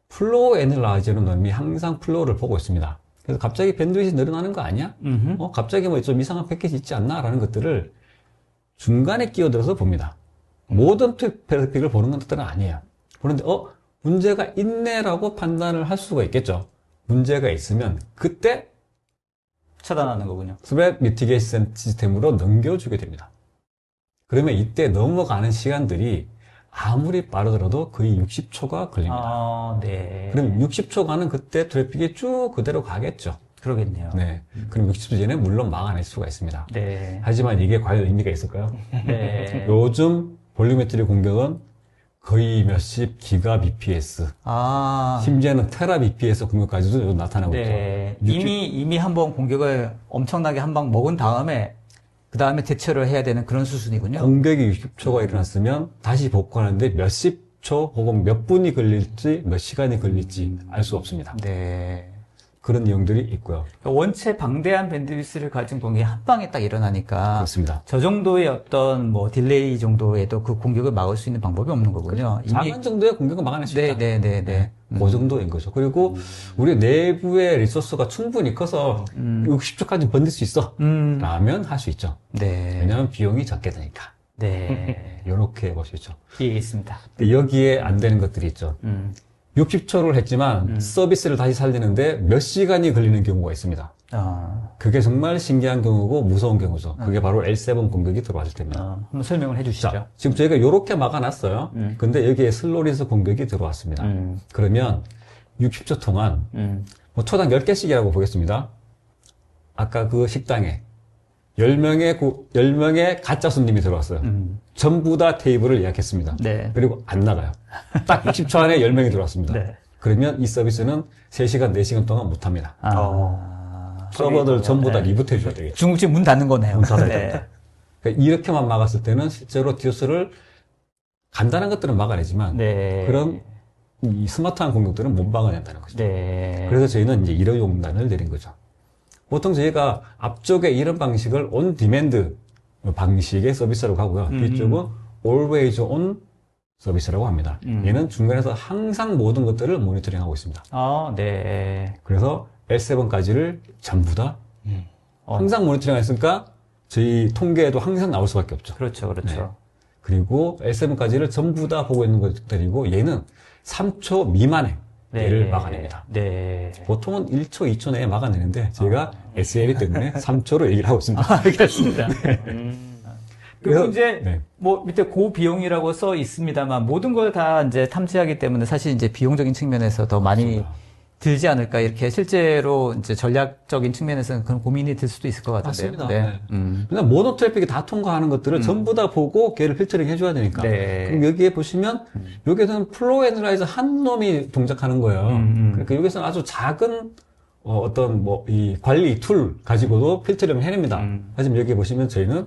플로우 애널라이저로 놈이 항상 플로우를 보고 있습니다. 그래서 갑자기 밴드위치 늘어나는 거 아니야? 갑자기 뭐 좀 이상한 패킷이 있지 않나? 라는 것들을 중간에 끼어들어서 봅니다. 모든 트래픽을 보는 것들은 아니에요. 그런데 문제가 있네라고 판단을 할 수가 있겠죠. 문제가 있으면 그때 차단하는 거군요. 스랩 미티게이션 시스템으로 넘겨주게 됩니다. 그러면 이때 넘어가는 시간들이 아무리 빠르더라도 거의 60초가 걸립니다. 네. 그럼 60초간은 그때 트래픽이 쭉 그대로 가겠죠. 그러겠네요. 네. 그럼 60초 전에 물론 막아낼 수가 있습니다. 네. 하지만 이게 과연 의미가 있을까요? 네. 요즘 볼륨메트리 공격은 거의 몇십 기가 bps, 심지어는 테라 bps 공격까지도 나타나고 네. 있죠. 이미 한번 공격을 엄청나게 한 방 먹은 다음에 그 다음에 대처를 해야 되는 그런 수준이군요. 공격이 60초가 일어났으면 다시 복구하는데 몇십 초 혹은 몇 분이 걸릴지 몇 시간이 걸릴지 알 수 없습니다. 네. 그런 내용들이 있고요. 원체 방대한 밴드위스를 가진 공격이 한 방에 딱 일어나니까 그렇습니다. 저 정도의 어떤 뭐 딜레이 정도에도 그 공격을 막을 수 있는 방법이 없는 거군요. 작은 정도의 공격을 막아낼 수 있다. 네. 그 정도인 거죠. 그리고 우리 내부의 리소스가 충분히 커서 60초까지 버틸 수 있어. 라면 할 수 있죠. 네. 왜냐하면 비용이 적게 드니까. 네. 이렇게 볼 수 있죠. 이해 있습니다. 근데 여기에 안 되는 것들이 있죠. 60초를 했지만 서비스를 다시 살리는데 몇 시간이 걸리는 경우가 있습니다. 그게 정말 신기한 경우고 무서운 경우죠. 그게 바로 L7 공격이 들어왔을 때입니다. 한번 설명을 해주시죠. 자, 지금 저희가 이렇게 막아놨어요. 근데 여기에 슬로리스 공격이 들어왔습니다. 그러면 60초 동안 뭐 초당 10개씩이라고 보겠습니다. 아까 그 식당에 10명의 가짜 손님이 들어왔어요. 전부 다 테이블을 예약했습니다. 네. 그리고 안 나가요. 딱 60초 안에 10명이 들어왔습니다. 네. 그러면 이 서비스는 3시간, 4시간 동안 못 합니다. 서버들 전부 다 네. 리부트 해줘야 되겠죠. 중국집 문 닫는 거네요. 문 닫아야 네. 된다. 그러니까 이렇게만 막았을 때는 실제로 디도스를 간단한 것들은 막아내지만 네. 그런 이 스마트한 공격들은 못 막아낸다는 거죠. 네. 그래서 저희는 이제 이런 용단을 내린 거죠. 보통 저희가 앞쪽에 이런 방식을 온 디맨드 방식의 서비스라고 하고요. 뒤쪽은 always on 서비스라고 합니다. 얘는 중간에서 항상 모든 것들을 모니터링 하고 있습니다. 네. 그래서 L7까지를 전부 다 항상 모니터링 했으니까 저희 통계에도 항상 나올 수밖에 없죠. 그렇죠, 그렇죠. 네. 그리고 L7까지를 전부 다 보고 있는 것들이고 얘는 3초 미만에 얘를 막아냅니다. 네. 보통은 1초, 2초 내에 막아내는데 저희가 SL이 때문에 3초로 얘기를 하고 있습니다. 알겠습니다. 그리고 그래서- 이제 네. 뭐 밑에 고비용이라고 써 있습니다만 모든 걸 다 이제 탐지하기 때문에 사실 이제 비용적인 측면에서 더 많이 맞습니다. 들지 않을까 이렇게 실제로 이제 전략적인 측면에서는 그런 고민이 들 수도 있을 것 같은데요. 맞습니다. 네. 네. 그냥 모노 트래픽이 다 통과하는 것들을 전부 다 보고 걔를 필터링 해줘야 되니까. 네. 그럼 여기에 보시면 여기에서는 플로우 애널라이저 한 놈이 동작하는 거예요. 그러니까 여기서는 아주 작은 어떤 뭐 이 관리 툴 가지고도 필터링을 해냅니다. 하지만 여기 보시면 저희는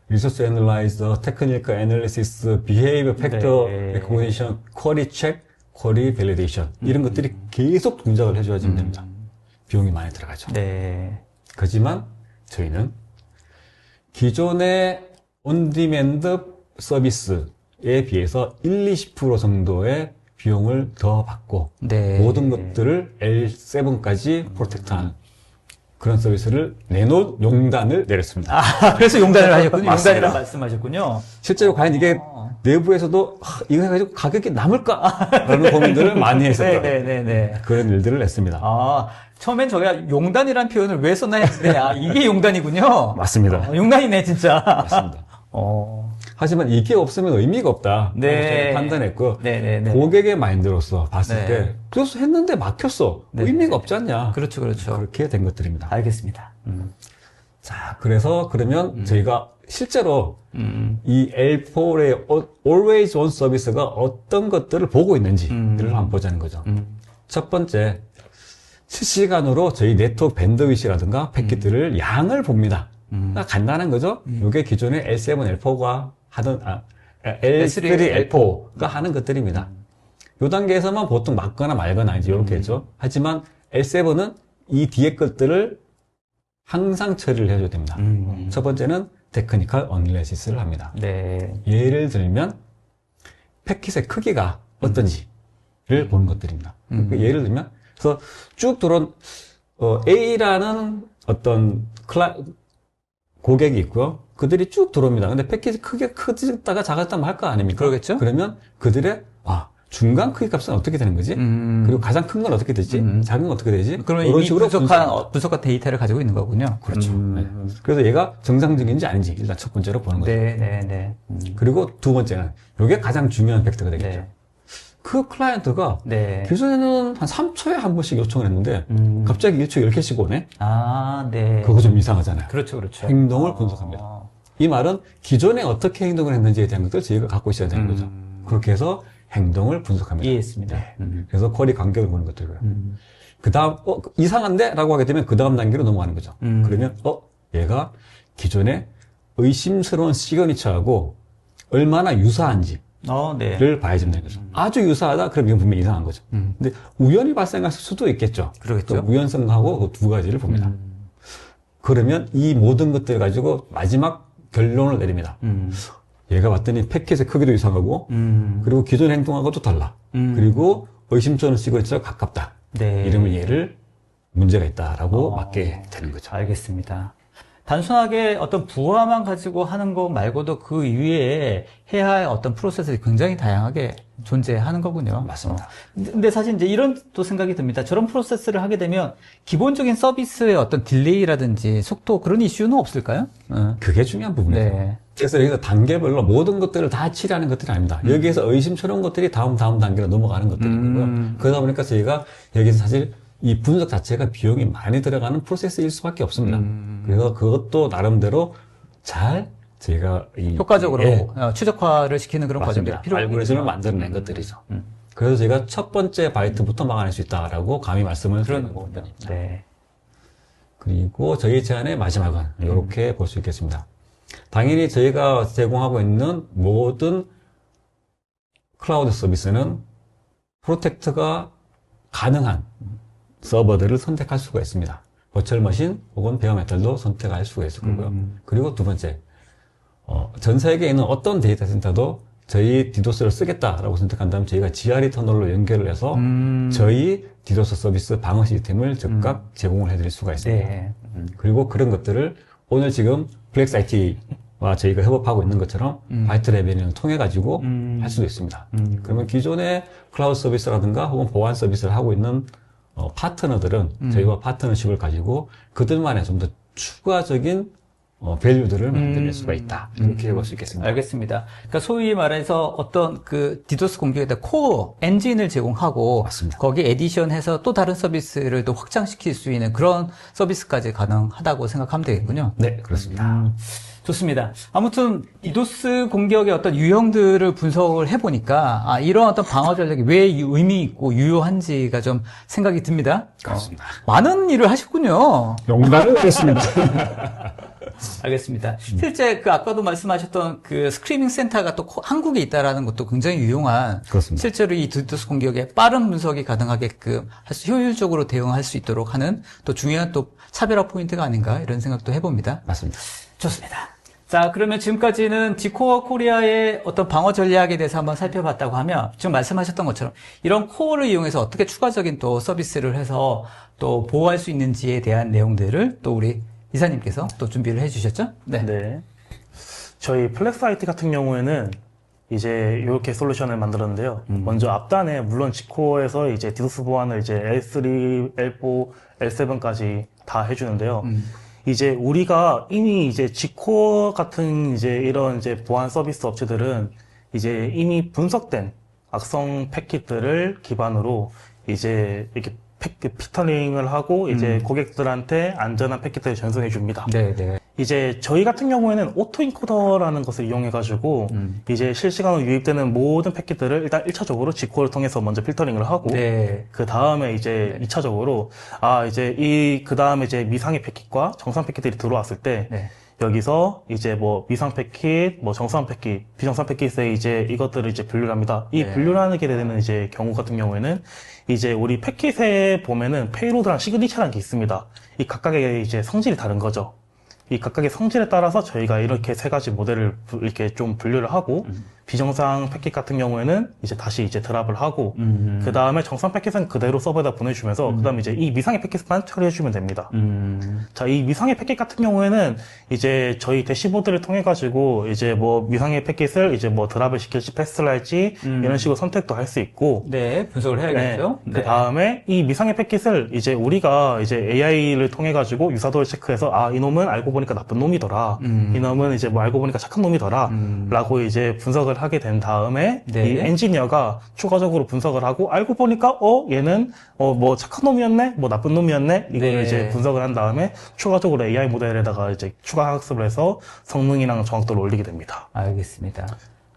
리소스 애널라이저, 테크니컬 애널리시스, 비헤이비어 팩터 네. 레코그니션, 쿼리 체크, 쿼리 밸리데이션 이런 것들이 계속 동작을 해줘야지 됩니다. 비용이 많이 들어가죠. 네. 하지만 저희는 기존의 온디맨드 서비스에 비해서 20% 정도의 비용을 더 받고 네. 모든 것들을 L7까지 프로텍트하는 그런 서비스를 내놓은 용단을 내렸습니다. 그래서 용단을 하셨군요. 맞습니다. 용단이라고 말씀하셨군요. 실제로 과연 이게 내부에서도 이거 해가지고 가격이 남을까라는 고민들을 많이 했었던 네네네. 그런 일들을 했습니다. 처음엔 저희가 용단이라는 표현을 왜 썼나 했는데, 이게 용단이군요. 맞습니다. 용단이네, 진짜. 맞습니다. 하지만 이게 없으면 의미가 없다. 네. 저희가 판단했고 네네네. 고객의 마인드로서 봤을 네. 때 그래서 했는데 막혔어. 네. 의미가 없지 않냐. 그렇죠, 그렇죠. 그렇게 된 것들입니다. 알겠습니다. 자, 그래서 그러면 저희가 실제로 음. 이 L4의 Always On 서비스가 어떤 것들을 보고 있는지를 한번 보자는 거죠. 첫 번째, 실시간으로 저희 네트워크 밴드위시라든가 패킷들을 양을 봅니다. 그러니까 간단한 거죠. 이게 기존의 L7, L4가 하던, L3, L4가 하는 것들입니다. 이 단계에서만 보통 맞거나 말거나 이제 이렇게 했죠. 하지만 L7은 이 뒤에 것들을 항상 처리를 해줘야 됩니다. 첫 번째는 테크니컬 어널리시스를 합니다. 네. 예를 들면 패킷의 크기가 어떤지를 보는 것들입니다. 그 예를 들면 그래서 쭉 들어온 A라는 어떤 고객이 있고요. 그들이 쭉 들어옵니다. 근데 패킷이 크게 크다가 작았다면 할 거 아닙니까? 그러겠죠. 그러면 그들의 중간 크기 값은 어떻게 되는 거지? 그리고 가장 큰 건 어떻게 되지? 작은 건 어떻게 되지? 그러면 이런 이미 식으로 분석한 데이터를 가지고 있는 거군요. 그렇죠. 네. 그래서 얘가 정상적인지 아닌지 일단 첫 번째로 보는 거죠. 네네네. 그리고 두 번째는 이게 가장 중요한 팩터가 되겠죠. 네. 그 클라이언트가 네. 기존에는 한 3초에 한 번씩 요청을 했는데 갑자기 1초 10개씩 오네? 네. 그거 좀 이상하잖아요. 그렇죠, 그렇죠. 행동을 분석합니다. 이 말은 기존에 어떻게 행동을 했는지에 대한 것들 저희가 갖고 있어야 되는 거죠. 그렇게 해서 행동을 분석합니다. 이해했습니다. 그래서 쿼리 간격을 보는 것들이고요. 그 다음, 이상한데? 라고 하게 되면 그 다음 단계로 넘어가는 거죠. 그러면, 얘가 기존에 의심스러운 시그니처하고 얼마나 유사한지를 네. 봐야 된다는 거죠. 아주 유사하다? 그럼 이건 분명히 이상한 거죠. 근데 우연히 발생할 수도 있겠죠. 그러겠죠. 그 우연성하고 그 두 가지를 봅니다. 그러면 이 모든 것들을 가지고 마지막 결론을 내립니다. 얘가 봤더니 패킷의 크기도 이상하고, 그리고 기존 행동하고도 달라. 그리고 의심스러운 시그니처가 가깝다. 네. 이러면 얘를 문제가 있다라고 맞게 되는 거죠. 알겠습니다. 단순하게 어떤 부하만 가지고 하는 거 말고도 그 이외에 해야 할 어떤 프로세스들이 굉장히 다양하게 존재하는 거군요. 맞습니다. 근데 사실 이제 이런 또 생각이 듭니다. 저런 프로세스를 하게 되면 기본적인 서비스의 어떤 딜레이라든지 속도 그런 이슈는 없을까요? 그게 중요한 부분이죠. 네. 그래서 여기서 단계별로 모든 것들을 다 처리하는 것들이 아닙니다. 여기에서 의심스러운 것들이 다음 단계로 넘어가는 것들이고요. 그러다 보니까 저희가 여기서 사실 이 분석 자체가 비용이 많이 들어가는 프로세스일 수밖에 없습니다. 그래서 그것도 나름대로 잘 저희가 효과적으로 예, 최적화를 시키는 그런 과정들이 맞습니다. 필요해요. 알고리즘을 만들어낸 것들이죠. 그래서 제가 첫 번째 바이트부터 막아낼 수 있다라고 감히 말씀을 그런 드리는 거군요. 네. 그리고 저희 제안의 마지막은 이렇게 볼 수 있겠습니다. 당연히 저희가 제공하고 있는 모든 클라우드 서비스는 프로텍트가 가능한 서버들을 선택할 수가 있습니다. 버추얼 머신 혹은 베어메탈도 선택할 수가 있을 거고요. 그리고 두 번째, 전 세계에 있는 어떤 데이터 센터도 저희 디도스를 쓰겠다라고 선택한다면 저희가 GRE 터널로 연결을 해서 저희 디도스 서비스 방어 시스템을 즉각 제공을 해드릴 수가 있습니다. 네. 그리고 그런 것들을 오늘 지금 플렉스 IT와 저희가 협업하고 있는 것처럼 바이트 레벨을 통해 가지고 할 수도 있습니다. 그러면 기존의 클라우드 서비스라든가 혹은 보안 서비스를 하고 있는 파트너들은 저희와 파트너십을 가지고 그들만의 좀 더 추가적인 밸류들을 만들 수가 있다. 이렇게 볼 수 있겠습니다. 알겠습니다. 그러니까 소위 말해서 어떤 그 디도스 공격에 대한 코어 엔진을 제공하고 맞습니다. 거기에 에디션해서 또 다른 서비스를 또 확장시킬 수 있는 그런 서비스까지 가능하다고 생각하면 되겠군요. 네, 그렇습니다. 좋습니다. 아무튼 디도스 공격의 어떤 유형들을 분석을 해보니까 이런 어떤 방어 전략이 왜 의미 있고 유효한지가 좀 생각이 듭니다. 그렇습니다. 많은 일을 하셨군요. 농담을 했습니다. 알겠습니다. 실제 그 아까도 말씀하셨던 그 스크리밍 센터가 또 한국에 있다라는 것도 굉장히 유용한 그렇습니다. 실제로 이 디도스 공격에 빠른 분석이 가능하게끔 효율적으로 대응할 수 있도록 하는 또 중요한 또 차별화 포인트가 아닌가 이런 생각도 해봅니다. 맞습니다. 좋습니다. 자, 그러면 지금까지는 지코어 코리아의 어떤 방어 전략에 대해서 한번 살펴봤다고 하면 지금 말씀하셨던 것처럼 이런 코어를 이용해서 어떻게 추가적인 또 서비스를 해서 또 보호할 수 있는지에 대한 내용들을 또 우리 이사님께서 또 준비를 해주셨죠? 네. 네. 저희 플렉스 IT 같은 경우에는 이제 이렇게 솔루션을 만들었는데요. 먼저 앞단에 물론 지코어에서 이제 디도스 보안을 이제 L3, L4, L7까지 다 해주는데요. 이제 우리가 이미 이제 지코어 같은 이제 이런 이제 보안 서비스 업체들은 이제 이미 분석된 악성 패킷들을 기반으로 이제 이렇게 피터링을 하고 이제 고객들한테 안전한 패킷들을 전송해 줍니다. 네, 네. 이제 저희 같은 경우에는 오토 인코더라는 것을 이용해 가지고 이제 실시간으로 유입되는 모든 패킷들을 일단 1차적으로 지코어를 통해서 먼저 필터링을 하고 네. 그 다음에 이제 2차적으로 이제 그 다음에 이제 미상의 패킷과 정상 패킷들이 들어왔을 때 네. 여기서 이제 뭐 미상 패킷, 뭐 정상 패킷, 비정상 패킷에 이제 이것들을 이제 분류를 합니다. 이 네. 분류를 하게 되는 이제 경우 같은 경우에는 이제 우리 패킷에 보면은 페이로드랑 시그니처라는 게 있습니다. 이 각각의 이제 성질이 다른 거죠. 이 각각의 성질에 따라서 저희가 이렇게 세 가지 모델을 이렇게 좀 분류를 하고 비정상 패킷 같은 경우에는 이제 다시 이제 드랍을 하고 그 다음에 정상 패킷은 그대로 서버에다 보내주면서 그 다음에 이제 이 미상의 패킷만 처리해주면 됩니다. 자, 이 미상의 패킷 같은 경우에는 이제 저희 대시보드를 통해 가지고 이제 뭐 미상의 패킷을 이제 뭐 드랍을 시킬지 패스를 할지 이런 식으로 선택도 할 수 있고 네, 분석을 해야겠죠. 그 다음에 이 미상의 패킷을 이제 우리가 이제 AI를 통해 가지고 유사도를 체크해서 이놈은 알고 보니까 나쁜 놈이더라. 이놈은 이제 뭐 알고 보니까 착한 놈이더라. 라고 이제 분석을 하게 된 다음에 네. 이 엔지니어가 추가적으로 분석을 하고 알고 보니까 얘는 뭐 착한 놈이었네, 뭐 나쁜 놈이었네. 이거를 네. 이제 분석을 한 다음에 추가적으로 AI 모델에다가 이제 추가 학습을 해서 성능이랑 정확도를 올리게 됩니다. 알겠습니다.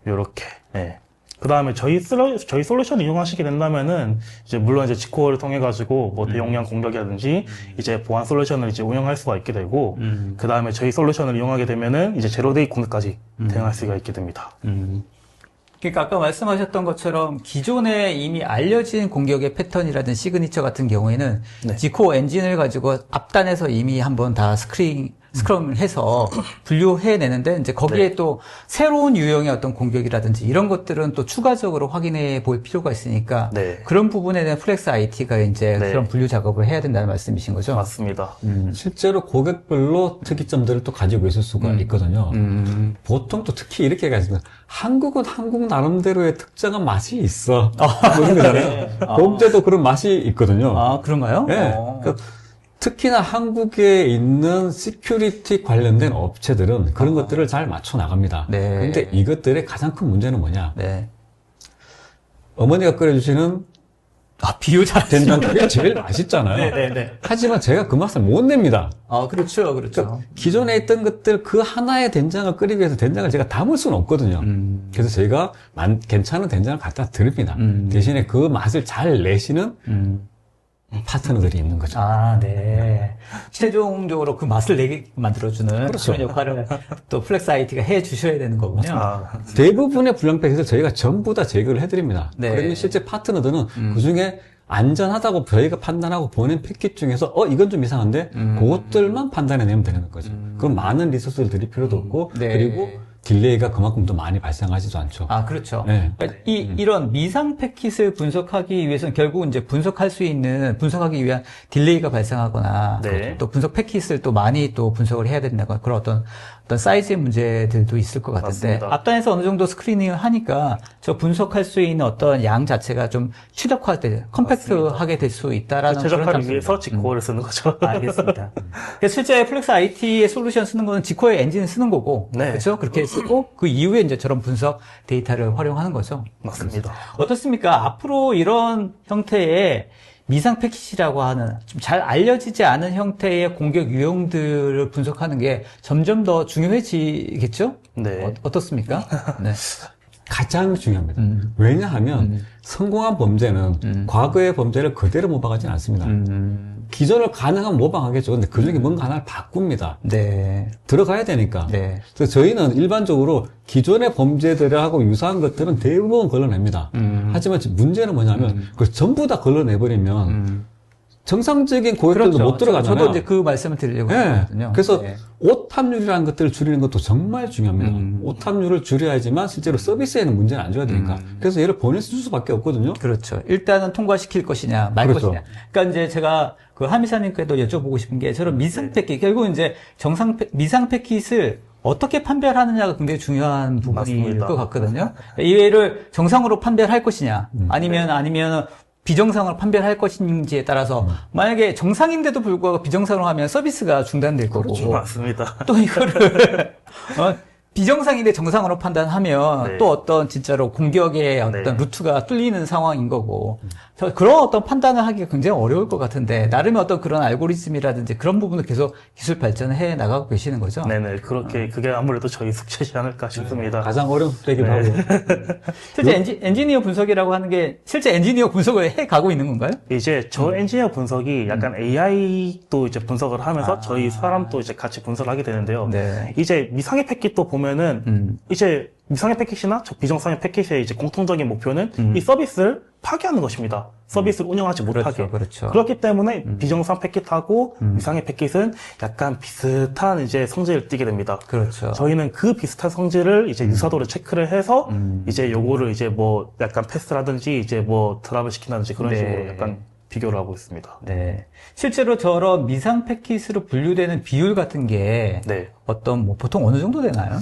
요렇게. 네. 그 다음에 저희 솔루션을 이용하시게 된다면은, 이제 물론 이제 지코어를 통해가지고, 뭐 대용량 공격이라든지, 이제 보안 솔루션을 이제 운영할 수가 있게 되고, 그 다음에 저희 솔루션을 이용하게 되면은, 이제 제로데이 공격까지 대응할 수가 있게 됩니다. 그러니까 아까 말씀하셨던 것처럼 기존에 이미 알려진 공격의 패턴이라든 시그니처 같은 경우에는 네. 지코어 엔진을 가지고 앞단에서 이미 한번 다 스크럼을 해서 분류해내는데 이제 거기에 네. 또 새로운 유형의 어떤 공격이라든지 이런 것들은 또 추가적으로 확인해 볼 필요가 있으니까 네. 그런 부분에 대한 플렉스 IT가 이제 네. 그런 분류 작업을 해야 된다는 말씀이신 거죠? 맞습니다. 실제로 고객별로 특이점들을 또 가지고 있을 수가 있거든요. 보통 또 특히 이렇게 가지고 한국은 한국 나름대로의 특정한 맛이 있어. 그런 거잖아요. 범죄도 그런 맛이 있거든요. 아, 그런가요? 네. 그러니까 특히나 한국에 있는 시큐리티 관련된 업체들은 그런 것들을 잘 맞춰 나갑니다. 네. 비유 잘 된장 그게 제일 맛있잖아요. 네네네. 하지만 제가 그 맛을 못 냅니다. 그렇죠, 그렇죠. 기존에 있던 것들 그 하나의 된장을 끓이기 위해서 된장을 제가 담을 수는 없거든요. 그래서 제가 괜찮은 된장을 갖다 드립니다. 대신에 그 맛을 잘 내시는 파트너들이 있는 거죠. 네. 최종적으로 그 맛을 내게 만들어주는 그렇죠. 그런 역할을 또 플렉스 IT가 해 주셔야 되는 거군요. 대부분의 불량팩에서 저희가 전부 다 제거를 해드립니다. 네. 그러면 실제 파트너들은 그 중에 안전하다고 저희가 판단하고 보낸 패킷 중에서 이건 좀 이상한데 그것들만 판단해내면 되는 거죠. 그럼 많은 리소스를 들일 필요도 없고 네. 그리고 딜레이가 그만큼 더 많이 발생하지도 않죠. 그렇죠. 네. 그러니까 이런 미상 패킷을 분석하기 위해서는 결국 이제 분석하기 위한 딜레이가 발생하거나 네. 또 분석 패킷을 또 많이 또 분석을 해야 된다거나 그런 어떤 사이즈의 문제들도 있을 것 같은데 맞습니다. 앞단에서 어느 정도 스크리닝을 하니까 저 분석할 수 있는 어떤 양 자체가 좀 컴팩트하게 될 수 있다라는 그런 최적화를 장점이 위해서 지코어를 쓰는 거죠. 알겠습니다. 그래서 실제 플렉스 IT의 솔루션 쓰는 거는 지코의 엔진을 쓰는 거고, 네. 그렇죠? 그렇게 쓰고 그 이후에 이제 저런 분석 데이터를 활용하는 거죠. 맞습니다. 어떻습니까? 앞으로 이런 형태의 미상 패킷이라고 하는 좀 잘 알려지지 않은 형태의 공격 유형들을 분석하는 게 점점 더 중요해지겠죠? 네. 어떻습니까? 네. 가장 중요합니다. 왜냐하면 성공한 범죄는 과거의 범죄를 그대로 모방하지는 않습니다. 기존을 가능하면 모방하겠죠. 근데 그 중에 뭔가 하나를 바꿉니다. 네. 들어가야 되니까. 네. 그래서 저희는 일반적으로 기존의 범죄들하고 유사한 것들은 대부분 걸러냅니다. 하지만 문제는 뭐냐면 그걸 전부 다 걸러내버리면 정상적인 고객들도 못 들어가잖아요. 저도 이제 그 말씀을 드리려고 했거든요. 그래서 네. 오탑률이라는 것들을 줄이는 것도 정말 중요합니다. 오탑률을 줄여야지만 실제로 서비스에는 문제는 안 줘야 되니까. 그래서 얘를 보내줄 수밖에 없거든요. 그렇죠. 일단은 통과시킬 것이냐, 말 그렇죠. 것이냐. 그러니까 이제 제가 그 하미사님께도 여쭤보고 싶은 게 저런 미상 패킷, 결국 이제 미상 패킷을 어떻게 판별하느냐가 굉장히 중요한 부분일 맞습니다. 것 같거든요. 이외를 정상으로 판별할 것이냐, 아니면 비정상으로 판별할 것인지에 따라서 만약에 정상인데도 불구하고 비정상으로 하면 서비스가 중단될 거고 그렇죠. 맞습니다. 또 이거를 비정상인데 정상으로 판단하면 네. 또 어떤 진짜로 공격의 어떤 네. 루트가 뚫리는 상황인 거고 그런 어떤 판단을 하기가 굉장히 어려울 것 같은데 나름의 어떤 그런 알고리즘이라든지 그런 부분을 계속 기술 발전을 해 나가고 계시는 거죠. 네네. 그게 아무래도 저희 숙제지 않을까 싶습니다. 가장 어려운 수되기도 하고. 실제 엔지니어 분석이라고 하는 게 실제 엔지니어 분석을 해 가고 있는 건가요? 이제 저 엔지니어 분석이 약간 AI도 이제 분석을 하면서 저희 사람도 이제 같이 분석을 하게 되는데요. 네. 이제 미상의 패킷도 보면은 이제 미상의 패킷이나 저 비정상의 패킷의 이제 공통적인 목표는 이 서비스를 파괴하는 것입니다. 서비스를 운영하지 못하게. 그렇죠. 그렇기 때문에 비정상 패킷하고 미상의 패킷은 약간 비슷한 이제 성질을 띠게 됩니다. 그렇죠. 저희는 그 비슷한 성질을 이제 유사도를 체크를 해서 이제 요거를 이제 뭐 약간 패스라든지 이제 뭐 드랍을 시킨다든지 그런 네. 식으로 약간 비교를 하고 있습니다. 네. 실제로 저런 미상 패킷으로 분류되는 비율 같은 게 네. 어떤 뭐 보통 어느 정도 되나요?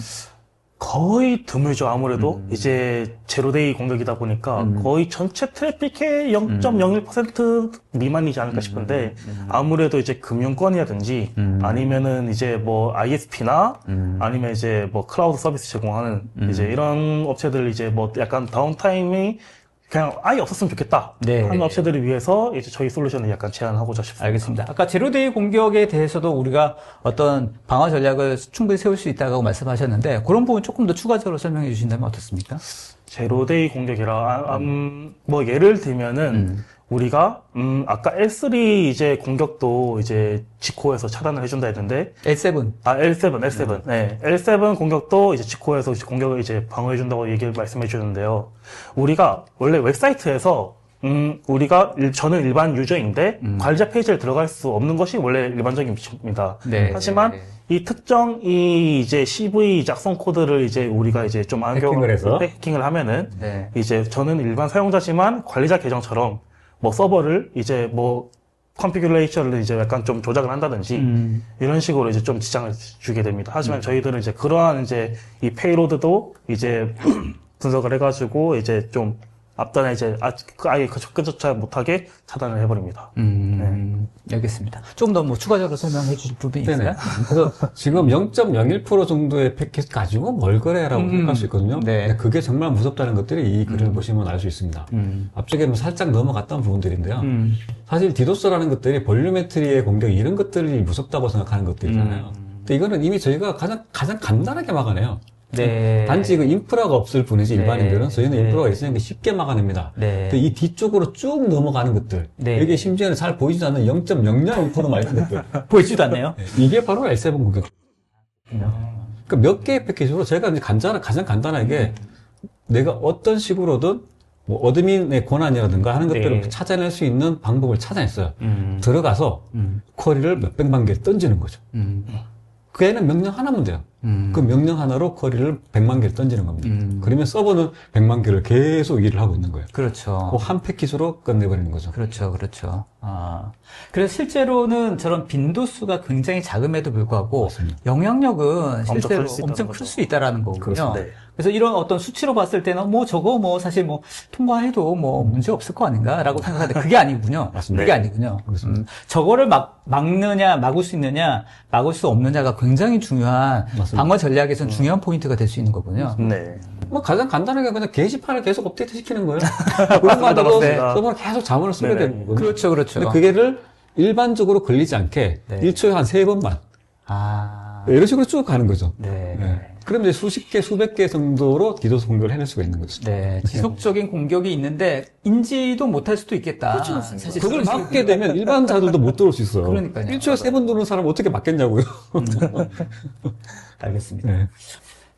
거의 드물죠. 아무래도 이제 제로데이 공격이다 보니까 거의 전체 트래픽의 0.01% 미만이지 않을까 싶은데 아무래도 이제 금융권이라든지 아니면은 이제 뭐 ISP나 아니면 이제 뭐 클라우드 서비스 제공하는 이제 이런 업체들 이제 뭐 약간 다운타임이 그냥 아예 없었으면 좋겠다 네. 하는 업체들을 위해서 이제 저희 솔루션을 약간 제안하고자 싶습니다. 알겠습니다. 아까 제로데이 공격에 대해서도 우리가 어떤 방어 전략을 충분히 세울 수 있다고 말씀하셨는데 그런 부분 조금 더 추가적으로 설명해 주신다면 어떻습니까? 제로데이 공격이라 뭐 예를 들면은 우리가 아까 L3 이제 공격도 이제 지코에서 차단을 해준다 했는데 L7. L7. 네. L7 공격도 이제 지코에서 공격을 이제 방어해준다고 말씀해 주셨는데요. 우리가 원래 웹사이트에서 저는 일반 유저인데 관리자 페이지를 들어갈 수 없는 것이 원래 일반적인 비입니다. 네. 하지만 이 특정 이제 CV 작성 코드를 이제 우리가 이제 좀 해킹을 해서? 해킹을 하면은 네. 이제 저는 일반 사용자지만 관리자 계정처럼 뭐 서버를 이제 뭐 컨피규레이션을 이제 약간 좀 조작을 한다든지 이런 식으로 이제 좀 지장을 주게 됩니다. 하지만 저희들은 이제 그러한 이제 이 페이로드도 이제 분석을 해가지고 이제 좀 앞단에 이제 아예 접근조차 못하게 차단을 해버립니다. 알겠습니다. 좀 더 뭐 추가적으로 설명해 주실 부분이 있어요? 네네. 그래서 지금 0.01% 정도의 패킷 가지고 뭘 거래라고 생각할 수 있거든요. 네. 근데 그게 정말 무섭다는 것들이 이 글을 보시면 알 수 있습니다. 앞쪽에 뭐 살짝 넘어갔던 부분들인데요. 사실 디도스라는 것들이 볼유메트리의 공격 이런 것들이 무섭다고 생각하는 것들이잖아요. 근데 이거는 이미 저희가 가장 간단하게 막아내요. 네. 단지 그 인프라가 없을 뿐이지 네. 일반인들은 저희는 네. 인프라가 있으니까 쉽게 막아냅니다. 네. 근데 이 뒤쪽으로 쭉 넘어가는 것들, 네. 이게 심지어는 잘 보이지 않는 0.001%만 있는 것들, 보이지도 않네요. 이게 바로 L7 공격. 그러니까 몇 개의 패키지로 제가 이제 가장 간단하게 내가 어떤 식으로든 뭐 어드민의 권한이라든가 하는 것들을 네. 찾아낼 수 있는 방법을 찾아냈어요. 들어가서 쿼리를 몇백만 개 던지는 거죠. 그 애는 명령 하나면 돼요. 그 명령 하나로 쿼리를 100만 개를 던지는 겁니다. 그러면 서버는 100만 개를 계속 일을 하고 있는 거예요. 그렇죠. 그 한 패킷으로 끝내버리는 거죠. 그렇죠, 그렇죠. 그래서 실제로는 저런 빈도수가 굉장히 작음에도 불구하고 맞습니다. 영향력은 엄청 실제로 클수 있다는 엄청 거죠. 클 수 있다라는 거군요. 그렇습니다. 네. 그래서 이런 어떤 수치로 봤을 때는 뭐 저거 뭐 사실 뭐 통과해도 뭐 문제 없을 거 아닌가라고 생각하는데 그게 아니군요. 맞습니다. 그게 아니군요. 그렇습니다. 저거를 막느냐, 막을 수 있느냐, 막을 수 없느냐가 굉장히 중요한 맞습니다. 방어 전략에서는 중요한 포인트가 될 수 있는 거군요. 네. 뭐 가장 간단하게 그냥 게시판을 계속 업데이트 시키는 거예요. 그런 거 하다가 맞습니다. 서버는 계속 자문을 쓰게 네네. 되는 거거든요. 그렇죠, 그렇죠. 근데 그게를 일반적으로 걸리지 않게 네. 1초에 한 3번만 이런 식으로 쭉 가는 거죠. 네. 네. 그럼 이제 수십 개, 수백 개 정도로 디도스 공격을 해낼 수가 있는 거죠. 네, 지속적인 공격이 있는데 인지도 못할 수도 있겠다. 사실 그걸 그런 막게 되면 일반자들도 못 들어올 수 있어요. 그러니까요. 1초에 3번 도는 사람 어떻게 막겠냐고요. 알겠습니다. 네.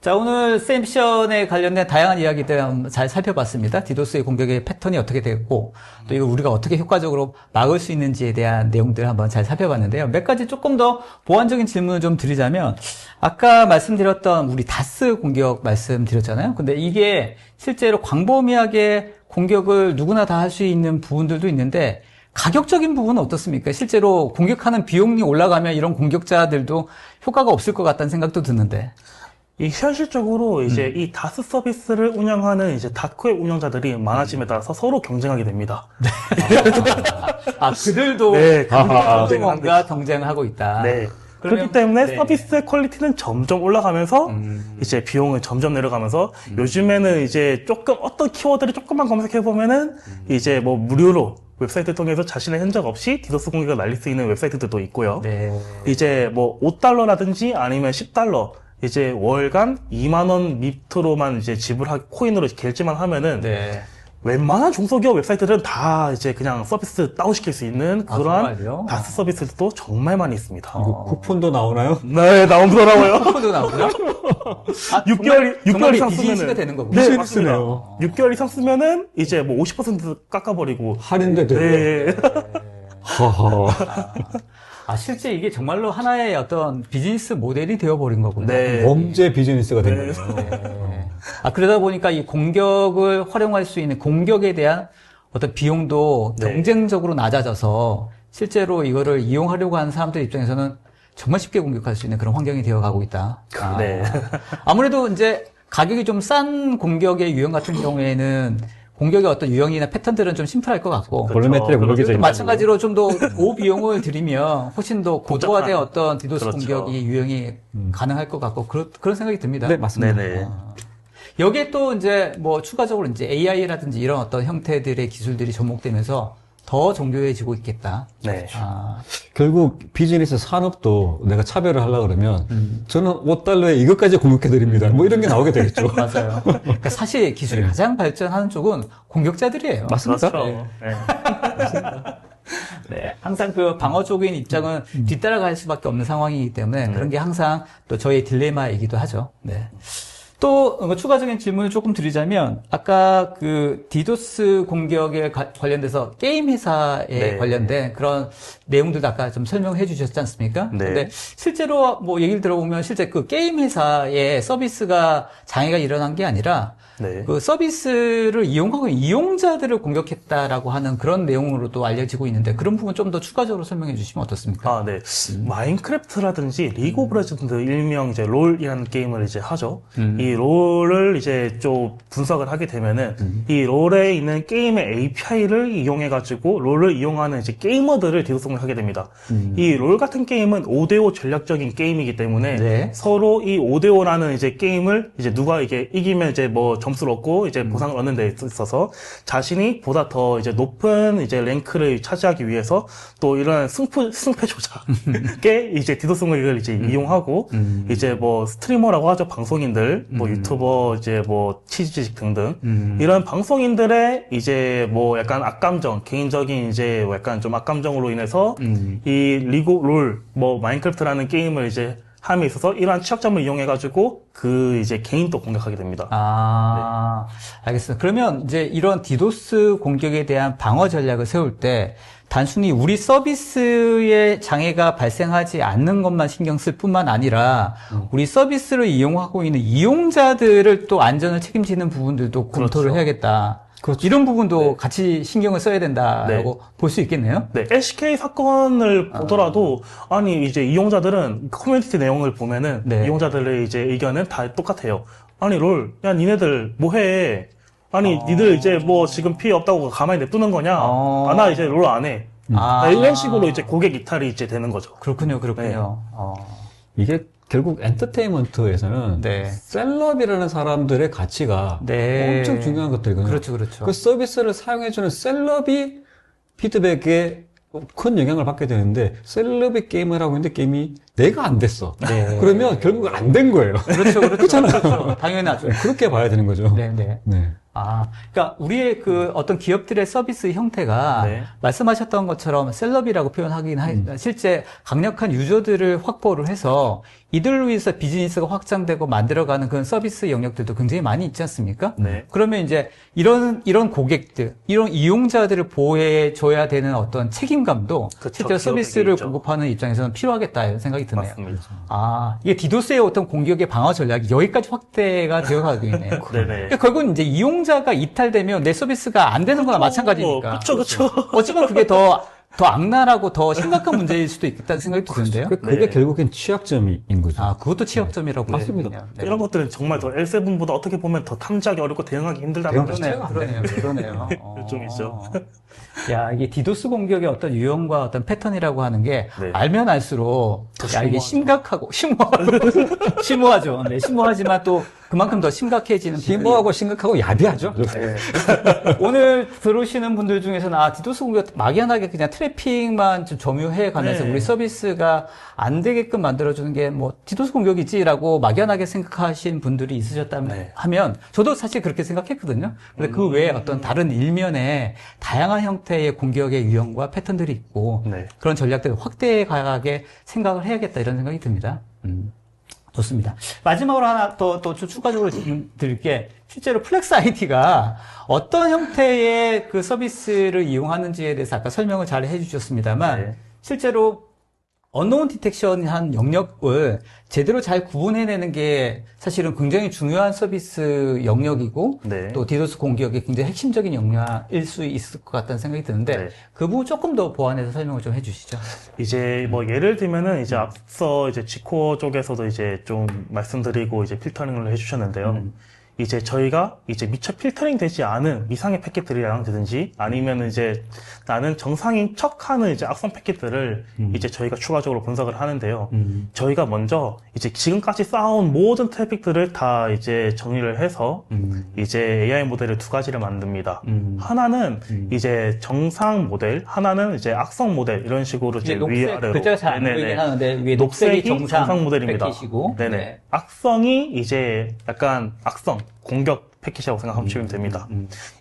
자, 오늘 셈션에 관련된 다양한 이야기들 잘 살펴봤습니다. 디도스의 공격의 패턴이 어떻게 되고, 또 이거 우리가 어떻게 효과적으로 막을 수 있는지에 대한 내용들을 한번 잘 살펴봤는데요. 몇 가지 조금 더 보완적인 질문을 좀 드리자면, 아까 말씀드렸던 우리 다스 공격 말씀드렸잖아요. 근데 이게 실제로 광범위하게 공격을 누구나 다 할 수 있는 부분들도 있는데, 가격적인 부분은 어떻습니까? 실제로 공격하는 비용이 올라가면 이런 공격자들도 효과가 없을 것 같다는 생각도 드는데. 이 현실적으로 이제 이 다스 서비스를 운영하는 이제 다크웹 운영자들이 많아짐에 따라서 서로 경쟁하게 됩니다. 그들도 네, 그들도 뭔가 경쟁하고 있다. 네. 그러면- 그렇기 때문에 네. 서비스의 퀄리티는 점점 올라가면서 이제 비용은 점점 내려가면서 요즘에는 이제 조금 어떤 키워드를 조금만 검색해 보면은 이제 뭐 무료로 웹사이트 통해서 자신의 흔적 없이 디도스 공격을 날릴 수 있는 웹사이트들도 있고요. 네. 이제 뭐 $5라든지 아니면 $10 이제 월간 2만 원 밑으로만 이제 지불하고 코인으로 결제만 하면은 네. 웬만한 중소기업 웹사이트들은 다 이제 그냥 서비스 다운시킬 수 있는 그러한 정말요? 다스 서비스들도 정말 많이 있습니다. 이거 쿠폰도 나오나요? 네, 나오더라고요. 코드 나오고요? 6개월 이상 비즈니스가 쓰면은 되는 거군요. 네, 비즈니스네요. 맞습니다. 6개월 이상 쓰면은 이제 뭐 50% 깎아버리고 할인도 되고. 네. 허허. 실제 이게 정말로 하나의 어떤 비즈니스 모델이 되어버린 거군요. 네. 범죄 비즈니스가 된 거예요. 네. 그러다 보니까 이 공격을 활용할 수 있는 공격에 대한 어떤 비용도 네. 경쟁적으로 낮아져서 실제로 이거를 이용하려고 하는 사람들 입장에서는 정말 쉽게 공격할 수 있는 그런 환경이 되어가고 있다. 네. 아무래도 이제 가격이 좀 싼 공격의 유형 같은 경우에는 공격의 어떤 유형이나 패턴들은 좀 심플할 것 같고 볼루메트리 공격이죠. 또 마찬가지로 좀 더 고비용을 들이면 훨씬 더 고도화된 어떤 디도스 그렇죠. 공격이 유형이 가능할 것 같고 그런 생각이 듭니다. 네, 맞습니다. 네네. 여기에 또 이제 뭐 추가적으로 이제 AI라든지 이런 어떤 형태들의 기술들이 접목되면서 더 정교해지고 있겠다. 네. 결국 비즈니스 산업도 내가 차별을 하려고 그러면 저는 $5에 이것까지 공격해드립니다. 뭐 이런 게 나오게 되겠죠. 맞아요. 그러니까 사실 기술이 가장 발전하는 쪽은 공격자들이에요. 맞습니까? 그렇죠. 네. 네, 항상 그 방어 쪽인 입장은 뒤따라갈 수밖에 없는 상황이기 때문에 그런 게 항상 또 저의 딜레마이기도 하죠. 네. 또 추가적인 질문을 조금 드리자면 아까 그 디도스 공격에 관련돼서 게임 회사에 네. 관련된 그런 내용들도 아까 좀 설명해 주셨지 않습니까? 네. 근데 실제로 뭐 얘기를 들어보면 실제 그 게임 회사의 서비스가 장애가 일어난 게 아니라 네. 그 서비스를 이용하고 있는 이용자들을 공격했다라고 하는 그런 내용으로도 알려지고 있는데 그런 부분 좀 더 추가적으로 설명해 주시면 어떻습니까? 아, 네. 마인크래프트라든지 리그 오브 레전드 일명 이제 롤이라는 게임을 이제 하죠. 이 롤을 이제 좀 분석을 하게 되면은 이 롤에 있는 게임의 API를 이용해가지고 롤을 이용하는 이제 게이머들을 디도스를 하게 됩니다. 이 롤 같은 게임은 5대5 전략적인 게임이기 때문에 네. 서로 이 5대5라는 이제 게임을 이제 누가 이게 이기면 이제 뭐 점수를 얻고 이제 보상을 얻는 데 있어서 자신이 보다 더 이제 높은 이제 랭크를 차지하기 위해서 또 이런 승패 조작에 이제 디도스 공격을 이제 이용하고 이제 뭐 스트리머라고 하죠. 방송인들, 뭐 유튜버, 이제 뭐 치즈직 등등 이런 방송인들의 이제 뭐 약간 악감정, 개인적인 이제 뭐 약간 좀 악감정으로 인해서 이 리그 롤, 뭐 마인크래프트라는 게임을 이제 함에 있어서 이러한 취약점을 이용해가지고 그 이제 개인도 공격하게 됩니다. 아, 알겠습니다. 그러면 이제 이런 디도스 공격에 대한 방어 전략을 세울 때 단순히 우리 서비스에 장애가 발생하지 않는 것만 신경 쓸 뿐만 아니라 우리 서비스를 이용하고 있는 이용자들을 또 안전을 책임지는 부분들도 검토를 그렇죠. 해야겠다. 이런 부분도 같이 신경을 써야 된다라고 볼 수 있겠네요. 네, LCK 사건을 보더라도, 아니, 이제 이용자들은 커뮤니티 내용을 보면은, 네. 이용자들의 이제 의견은 다 똑같아요. 아니, 롤, 야, 니네들 뭐 해? 아니, 니들 이제 뭐 지금 피해 없다고 가만히 냅두는 거냐? 아, 나 이제 롤 안 해. 이런 식으로 이제 고객 이탈이 이제 되는 거죠. 그렇군요. 네. 이게 결국 엔터테인먼트에서는 네. 셀럽이라는 사람들의 가치가 네. 엄청 중요한 것들이거든요. 그렇죠, 그렇죠. 그 서비스를 사용해주는 셀럽이 피드백에 큰 영향을 받게 되는데 셀럽이 게임을 하고 있는데 게임이 내가 안 됐어. 네. 그러면 결국 안 된 거예요. 그렇죠, 그렇죠. 당연하죠. 그렇게 봐야 되는 거죠. 네, 네. 네. 아, 그러니까 우리의 그 어떤 기업들의 서비스 형태가 네. 말씀하셨던 것처럼 셀럽이라고 표현하긴 하지만 실제 강력한 유저들을 확보를 해서 이들로 인해서 비즈니스가 확장되고 만들어가는 그런 서비스 영역들도 굉장히 많이 있지 않습니까? 네. 그러면 이제 이런 고객들, 이런 이용자들을 보호해 줘야 되는 어떤 책임감도 그쵸, 실제 서비스를 기업에게 있죠. 공급하는 입장에서는 필요하겠다 이런 생각이 드네요. 맞습니다. 아, 이게 디도스의 어떤 공격의 방어 전략이 여기까지 확대가 되어가고 있네요. 네네. 그러니까 결국은 이제 이용자가 이탈되면 내 서비스가 안 되는 거나 마찬가지니까. 그쵸. 어쩌면 그게 더 악랄하고 더 심각한 문제일 수도 있겠다는 생각이 드는데요. 그게 네. 결국엔 취약점인 거죠. 아, 그것도 취약점이라고 볼 수 맞습니다. 있네요. 네. 이런 것들은 정말 더 L7보다 어떻게 보면 더 탐지하기 어렵고 대응하기 힘들다는 거죠. 그러네요. 좀 있죠. 야, 이게 디도스 공격의 어떤 유형과 어떤 패턴이라고 하는 게 네. 알면 알수록 더 야, 이게 심오하죠. 심오하죠. 네, 심오하지만 또 그만큼 더 심각해지는 심오하고 심각하고 야비하죠. 네. 오늘 들으시는 분들 중에서는 디도스 공격 막연하게 그냥 트래픽만 좀 점유해 가면서 네. 우리 서비스가 안 되게끔 만들어주는 게 뭐 디도스 공격이지라고 막연하게 생각하신 분들이 있으셨다면 네. 하면 저도 사실 그렇게 생각했거든요. 근데 그 외에 어떤 다른 일면에 다양한 형태의 공격의 유형과 패턴들이 있고 네. 그런 전략들을 확대해 가게 생각을 해야겠다 이런 생각이 듭니다. 좋습니다. 마지막으로 하나 또 추가적으로 드릴 게 실제로 플렉스 ID가 어떤 형태의 그 서비스를 이용하는지에 대해서 아까 설명을 잘 해주셨습니다만 네. 실제로 언노운 디텍션한 영역을 제대로 잘 구분해내는 게 사실은 굉장히 중요한 서비스 영역이고 네. 또 디도스 공격의 굉장히 핵심적인 영역일 수 있을 것 같다는 생각이 드는데 네. 그 부분 조금 더 보완해서 설명을 좀 해주시죠. 이제 뭐 예를 들면은 이제 앞서 이제 지코어 쪽에서도 이제 좀 말씀드리고 이제 필터링을 해주셨는데요. 이제 저희가 이제 미처 필터링 되지 않은 미상의 패킷들이라든지 아니면 이제 나는 정상인 척하는 이제 악성 패킷들을 이제 저희가 추가적으로 분석을 하는데요. 저희가 먼저 이제 지금까지 쌓아온 모든 트래픽들을 다 이제 정리를 해서 이제 AI 모델을 두 가지를 만듭니다. 하나는 이제 정상 모델, 하나는 이제 악성 모델 이런 식으로 이제 위아래로. 글자가 잘 안 보이긴 하는데 위에 녹색이 정상 모델입니다. 패킷이고 네네. 네. 악성이 이제 약간 악성 공격 패킷이라고 생각하시면 됩니다.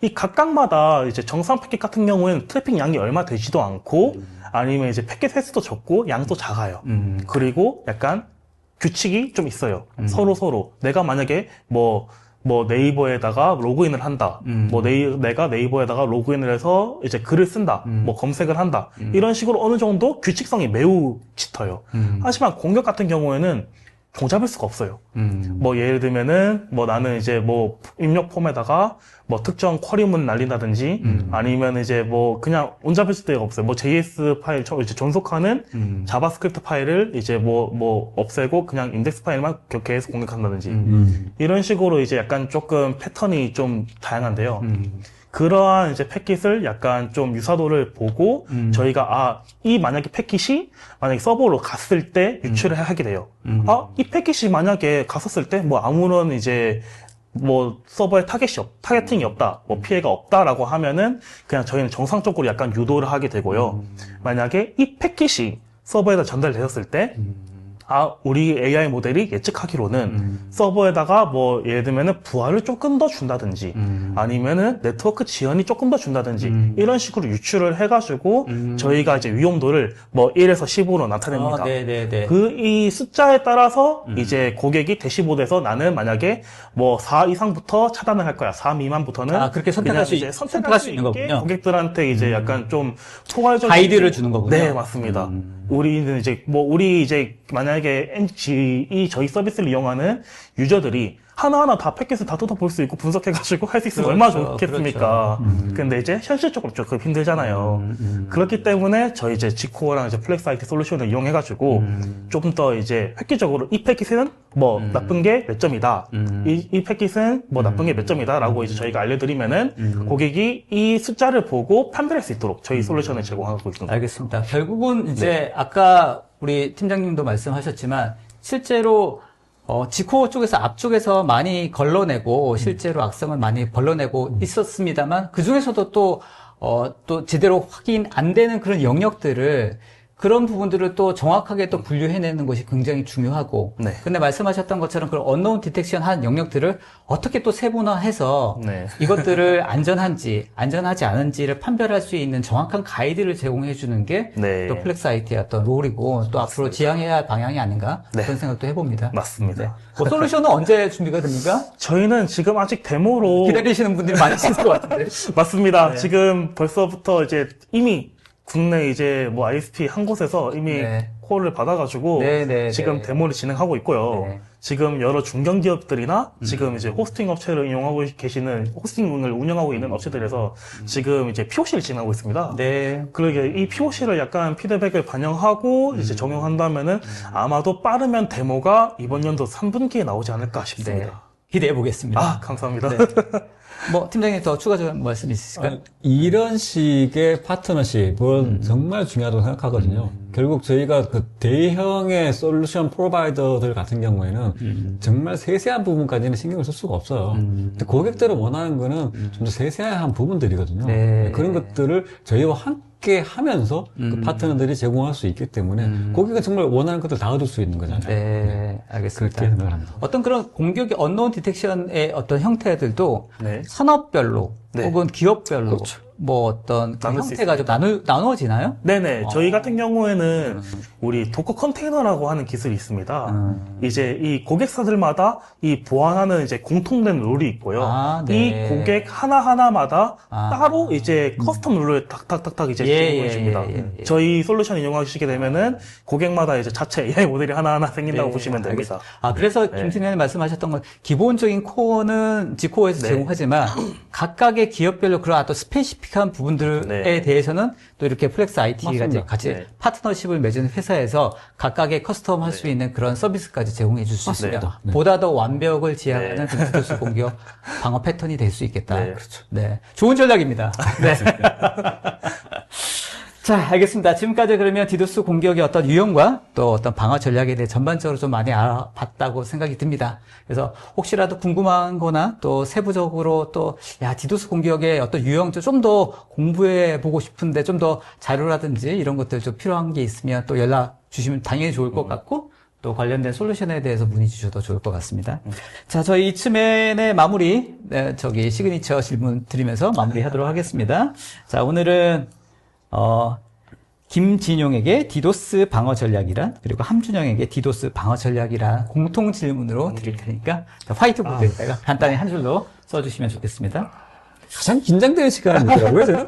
이 각각마다 이제 정상 패킷 같은 경우에는 트래픽 양이 얼마 되지도 않고 아니면 이제 패킷 횟수도 적고 양도 작아요. 그리고 약간 규칙이 좀 있어요. 서로 내가 만약에 뭐 네이버에다가 로그인을 한다. 뭐 내가 네이버에다가 로그인을 해서 이제 글을 쓴다. 뭐 검색을 한다. 이런 식으로 어느 정도 규칙성이 매우 짙어요. 하지만 공격 같은 경우에는 종잡을 수가 없어요. 뭐 예를 들면은 뭐 나는 이제 뭐 입력 폼에다가 뭐 특정 쿼리문 날린다든지 아니면 이제 뭐 그냥 온잡을 데가 없어요. 뭐 JS 파일 이제 존속하는 자바스크립트 파일을 이제 뭐 없애고 그냥 인덱스 파일만 계속 공격한다든지 이런 식으로 이제 약간 조금 패턴이 좀 다양한데요. 그러한 이제 패킷을 약간 좀 유사도를 보고 저희가 이 만약에 패킷이 만약에 서버로 갔을 때 유출을 하게 돼요. 이 패킷이 만약에 갔었을 때 뭐 아무런 이제 뭐 서버에 타겟팅이 없다, 뭐 피해가 없다라고 하면은 그냥 저희는 정상적으로 약간 유도를 하게 되고요. 만약에 이 패킷이 서버에다 전달되었을 때 우리 AI 모델이 예측하기로는 서버에다가 뭐 예를 들면은 부하를 조금 더 준다든지 아니면은 네트워크 지연이 조금 더 준다든지 이런 식으로 유출을 해가지고 저희가 이제 위험도를 뭐 1에서 15로 나타냅니다. 네네네. 이 숫자에 따라서 이제 고객이 대시보드에서 나는 만약에 뭐 4 이상부터 차단을 할 거야. 4 미만부터는 그렇게 선택할 수 있는 거군요. 고객들한테 이제 약간 좀 포괄적인 가이드를 주는 거군요. 네, 맞습니다. 우리는 이제 우리 이제 만약에 저희 서비스를 이용하는 유저들이 하나하나 다 패킷을 다 뜯어볼 수 있고 분석해가지고 할 수 있으면 얼마나 좋겠습니까? 근데 이제 현실적으로 조금 힘들잖아요. 그렇기 때문에 저희 이제 지코어랑 이제 플렉스 IT 솔루션을 이용해가지고 좀 더 이제 획기적으로 이 패킷은 뭐 나쁜 게 몇 점이다. 이 패킷은 뭐 나쁜 게 몇 점이다라고 이제 저희가 알려드리면은 고객이 이 숫자를 보고 판별할 수 있도록 저희 솔루션을 제공하고 있습니다. 알겠습니다. 결국은 이제 아까 우리 팀장님도 말씀하셨지만 실제로 지코어 쪽에서 앞쪽에서 많이 걸러내고 실제로 악성을 많이 걸러내고 있었습니다만 그 중에서도 또 제대로 확인 안 되는 그런 영역들을 그런 부분들을 또 정확하게 또 분류해내는 것이 굉장히 중요하고. 네. 근데 말씀하셨던 것처럼 그런 언노운 디텍션 한 영역들을 어떻게 또 세분화해서 네. 이것들을 안전한지, 안전하지 않은지를 판별할 수 있는 정확한 가이드를 제공해 주는 게 또 네. 플렉스 IT의 어떤 롤이고 또 앞으로 지향해야 할 방향이 아닌가 네. 그런 생각도 해봅니다. 맞습니다. 네. 뭐 솔루션은 언제 준비가 됩니까? 저희는 지금 아직 데모로 기다리시는 분들이 많이 있을 것 같은데. 맞습니다. 네. 지금 벌써부터 이제 이미 국내 이제 뭐 ISP 한 곳에서 이미 네. 콜을 받아가지고 네. 지금 데모를 진행하고 있고요. 네. 지금 여러 중견기업들이나 지금 이제 호스팅 업체를 이용하고 계시는 호스팅을 운영하고 있는 업체들에서 지금 이제 POC를 진행하고 있습니다. 네. 그러게 이 POC를 약간 피드백을 반영하고 이제 적용한다면은 아마도 빠르면 데모가 이번 연도 3분기에 나오지 않을까 네. 싶습니다. 기대해 보겠습니다. 감사합니다. 네. 뭐 팀장님 더 추가적인 말씀 있으실까요? 이런 식의 파트너십은 정말 중요하다고 생각하거든요. 결국 저희가 그 대형의 솔루션 프로바이더들 같은 경우에는 정말 세세한 부분까지는 신경을 쓸 수가 없어요. 근데 고객들은 원하는 거는 좀 더 세세한 부분들이거든요. 네. 그런 것들을 저희와 함께 하면서 그 파트너들이 제공할 수 있기 때문에 고객은 정말 원하는 것들 다 얻을 수 있는 거잖아요. 네, 알겠습니다. 그렇게 생각을 합니다. 어떤 그런 공격의 언노운 디텍션의 어떤 형태들도 네. 산업별로 네. 혹은 기업별로 그렇죠. 뭐 어떤 그 나눌 수 형태가 좀 나누어지나요? 네네. 저희 같은 경우에는 우리 도커 컨테이너라고 하는 기술이 있습니다. 이제 이 고객사들마다 이 보안하는 이제 공통된 룰이 있고요. 네. 이 고객 하나하나마다 아. 따로 이제 커스텀 룰을 탁탁탁탁 이제 예, 제공해 줍니다. 예. 저희 솔루션 이용하시게 되면은 고객마다 이제 자체 AI 모델이 하나하나 생긴다고 네, 보시면 됩니다. 그래서 김승현님 말씀하셨던 건 기본적인 코어는 지코어에서 네. 제공하지만 각각의 기업별로 그런 또 스페시픽한 부분들에 네. 대해서는 또 이렇게 플렉스 IT가 이제 맞습니다. 같이 네. 파트너십을 맺은 회사에서 각각의 커스텀 할 수 있는 그런 서비스까지 제공해 줄 수 있으면 맞습니다. 네. 보다 더 완벽을 지향하는 네. 그 디도스 공격 방어 패턴이 될 수 있겠다. 네. 그렇죠. 네. 좋은 전략입니다. 네. 자, 알겠습니다. 지금까지 그러면 디도스 공격의 어떤 유형과 또 어떤 방어 전략에 대해 전반적으로 좀 많이 알아봤다고 생각이 듭니다. 그래서 혹시라도 궁금한 거나 또 세부적으로 또, 디도스 공격의 어떤 유형 좀 더 공부해 보고 싶은데 좀 더 자료라든지 이런 것들 좀 필요한 게 있으면 또 연락 주시면 당연히 좋을 것 같고 또 관련된 솔루션에 대해서 문의 주셔도 좋을 것 같습니다. 자, 저희 이츠맨의 마무리, 시그니처 질문 드리면서 마무리하도록 하겠습니다. 자, 오늘은 김진용에게 디도스 방어 전략이란, 그리고 함준영에게 디도스 방어 전략이란 공통 질문으로 드릴 테니까 화이트보드에다가 간단히 한 줄로 써주시면 좋겠습니다. 가장 긴장되는 시간이더라고요, 제가.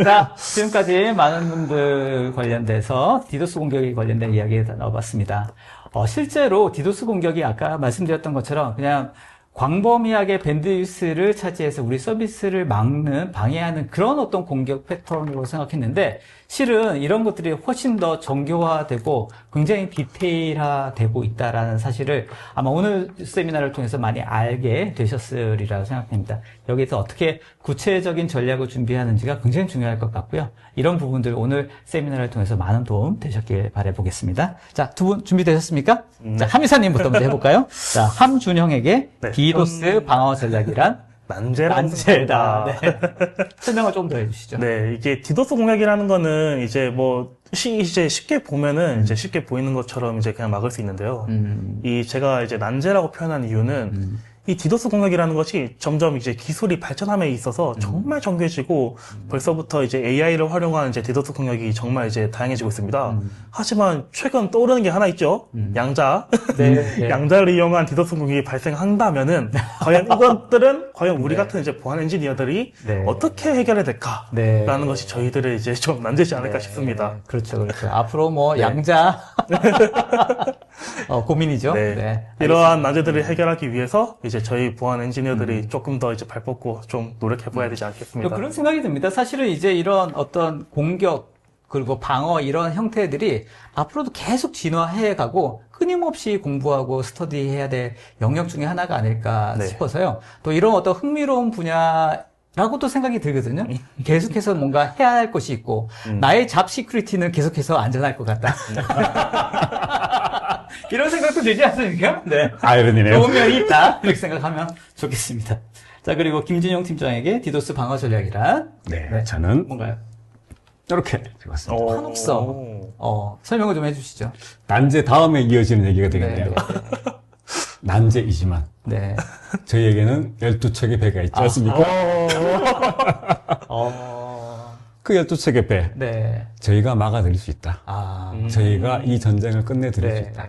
자, 지금까지 많은 분들 관련돼서 디도스 공격에 관련된 이야기 나눠봤습니다. 실제로 디도스 공격이 아까 말씀드렸던 것처럼 그냥 광범위하게 밴드위스를 차지해서 우리 서비스를 막는, 방해하는 그런 어떤 공격 패턴으로 생각했는데 실은 이런 것들이 훨씬 더 정교화되고 굉장히 디테일화되고 있다라는 사실을 아마 오늘 세미나를 통해서 많이 알게 되셨으리라고 생각합니다. 여기서 어떻게 구체적인 전략을 준비하는지가 굉장히 중요할 것 같고요. 이런 부분들 오늘 세미나를 통해서 많은 도움 되셨길 바라보겠습니다. 자, 두 분 준비되셨습니까? 자, 함이사님부터 먼저 해볼까요? 자, 함준형에게 네, 디도스 방어 전략이란? 난젤다. 네. 설명을 좀 더 해주시죠. 네, 이게 디도스 공략이라는 거는 이제 뭐 이제 쉽게 보면은 이제 쉽게 보이는 것처럼 이제 그냥 막을 수 있는데요. 이 제가 이제 난제라고 표현한 이유는 이 디도스 공략이라는 것이 점점 이제 기술이 발전함에 있어서 정말 정교해지고 벌써부터 이제 AI를 활용한 이제 디도스 공략이 정말 이제 다양해지고 있습니다. 하지만 최근 떠오르는 게 하나 있죠. 양자. 네. 양자를 이용한 디도스 공격이 발생한다면은 과연 이것들은 과연 우리 같은 이제 보안 엔지니어들이 네. 어떻게 해결해야 될까라는 네. 것이 저희들의 이제 좀 난제지 않을까 싶습니다. 그렇죠, 그렇죠. 앞으로 뭐 양자 고민이죠. 네. 네. 이러한 난제들을 해결하기 위해서 이제 저희 보안 엔지니어들이 조금 더 이제 발뻗고 좀 노력해봐야 되지 않겠습니까? 그런 생각이 듭니다. 사실은 이제 이런 어떤 공격 그리고 방어 이런 형태들이 앞으로도 계속 진화해 가고 끊임없이 공부하고 스터디해야 될 영역 중에 하나가 아닐까 네. 싶어서요. 또 이런 어떤 흥미로운 분야라고도 생각이 들거든요. 계속해서 뭔가 해야 할 것이 있고 나의 잡 시큐리티는 계속해서 안전할 것 같다. 이런 생각도 들지 않습니까? 네. 아이러니네요. 좋은 면이 있다. 이렇게 생각하면 좋겠습니다. 자, 그리고 김진용 팀장에게 디도스 방어 전략이란? 네, 저는 뭔가요? 이렇게 적었습니다. 한옥성. 설명을 좀 해주시죠. 난제 다음에 이어지는 얘기가 되겠네요. 난제이지만 네. 저희에게는 12척의 배가 있지 않습니까? 그 12척의 배, 네. 저희가 막아드릴 수 있다. 저희가 이 전쟁을 끝내드릴 수 네. 있다.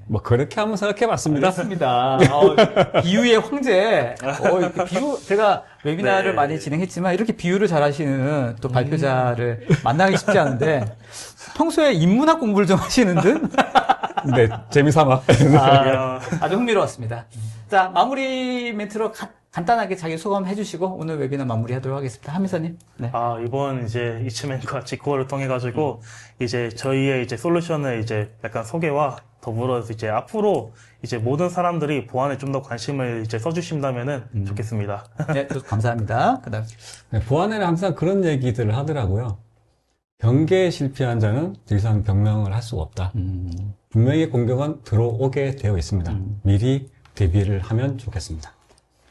뭐 그렇게 한번 생각해봤습니다. 맞습니다. 비유의 황제. 이렇게 제가 웨비나를 네. 많이 진행했지만 이렇게 비유를 잘하시는 또 발표자를 만나기 쉽지 않은데 평소에 인문학 공부를 좀 하시는 듯? 네, 재미삼아. 아주 흥미로웠습니다. 자, 마무리 멘트로 간단하게 자기 소감 해주시고 오늘 웨비나 마무리하도록 하겠습니다. 함미사님. 네. 이번 이제 이츠맨과 지코어를 통해가지고 이제 저희의 이제 솔루션을 이제 약간 소개와 더불어서 이제 앞으로 이제 모든 사람들이 보안에 좀 더 관심을 이제 써주신다면은 좋겠습니다. 네, 또 감사합니다. 그다음. 네, 보안에는 항상 그런 얘기들을 하더라고요. 경계에 실패한 자는 더 이상 변명을 할 수가 없다. 분명히 공격은 들어오게 되어 있습니다. 미리 대비를 하면 좋겠습니다.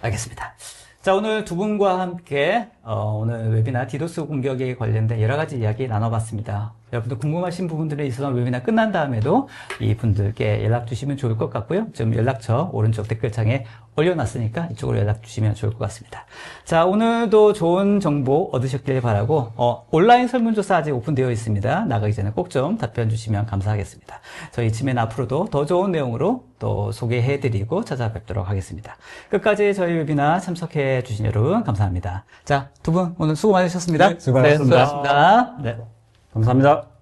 알겠습니다. 자, 오늘 두 분과 함께 오늘 웨비나 디도스 공격에 관련된 여러 가지 이야기 나눠봤습니다. 여러분들 궁금하신 부분들에 있어서 웨비나 끝난 다음에도 이 분들께 연락 주시면 좋을 것 같고요. 지금 연락처 오른쪽 댓글창에 올려놨으니까 이쪽으로 연락 주시면 좋을 것 같습니다. 자, 오늘도 좋은 정보 얻으셨길 바라고 온라인 설문조사 아직 오픈되어 있습니다. 나가기 전에 꼭 좀 답변 주시면 감사하겠습니다. 저희 팀엔 앞으로도 더 좋은 내용으로 또 소개해드리고 찾아뵙도록 하겠습니다. 끝까지 저희 웨비나 참석해 주신 여러분 감사합니다. 자, 두 분 오늘 수고 많으셨습니다. 네, 수고하셨습니다. 수고하셨습니다. 네. 감사합니다.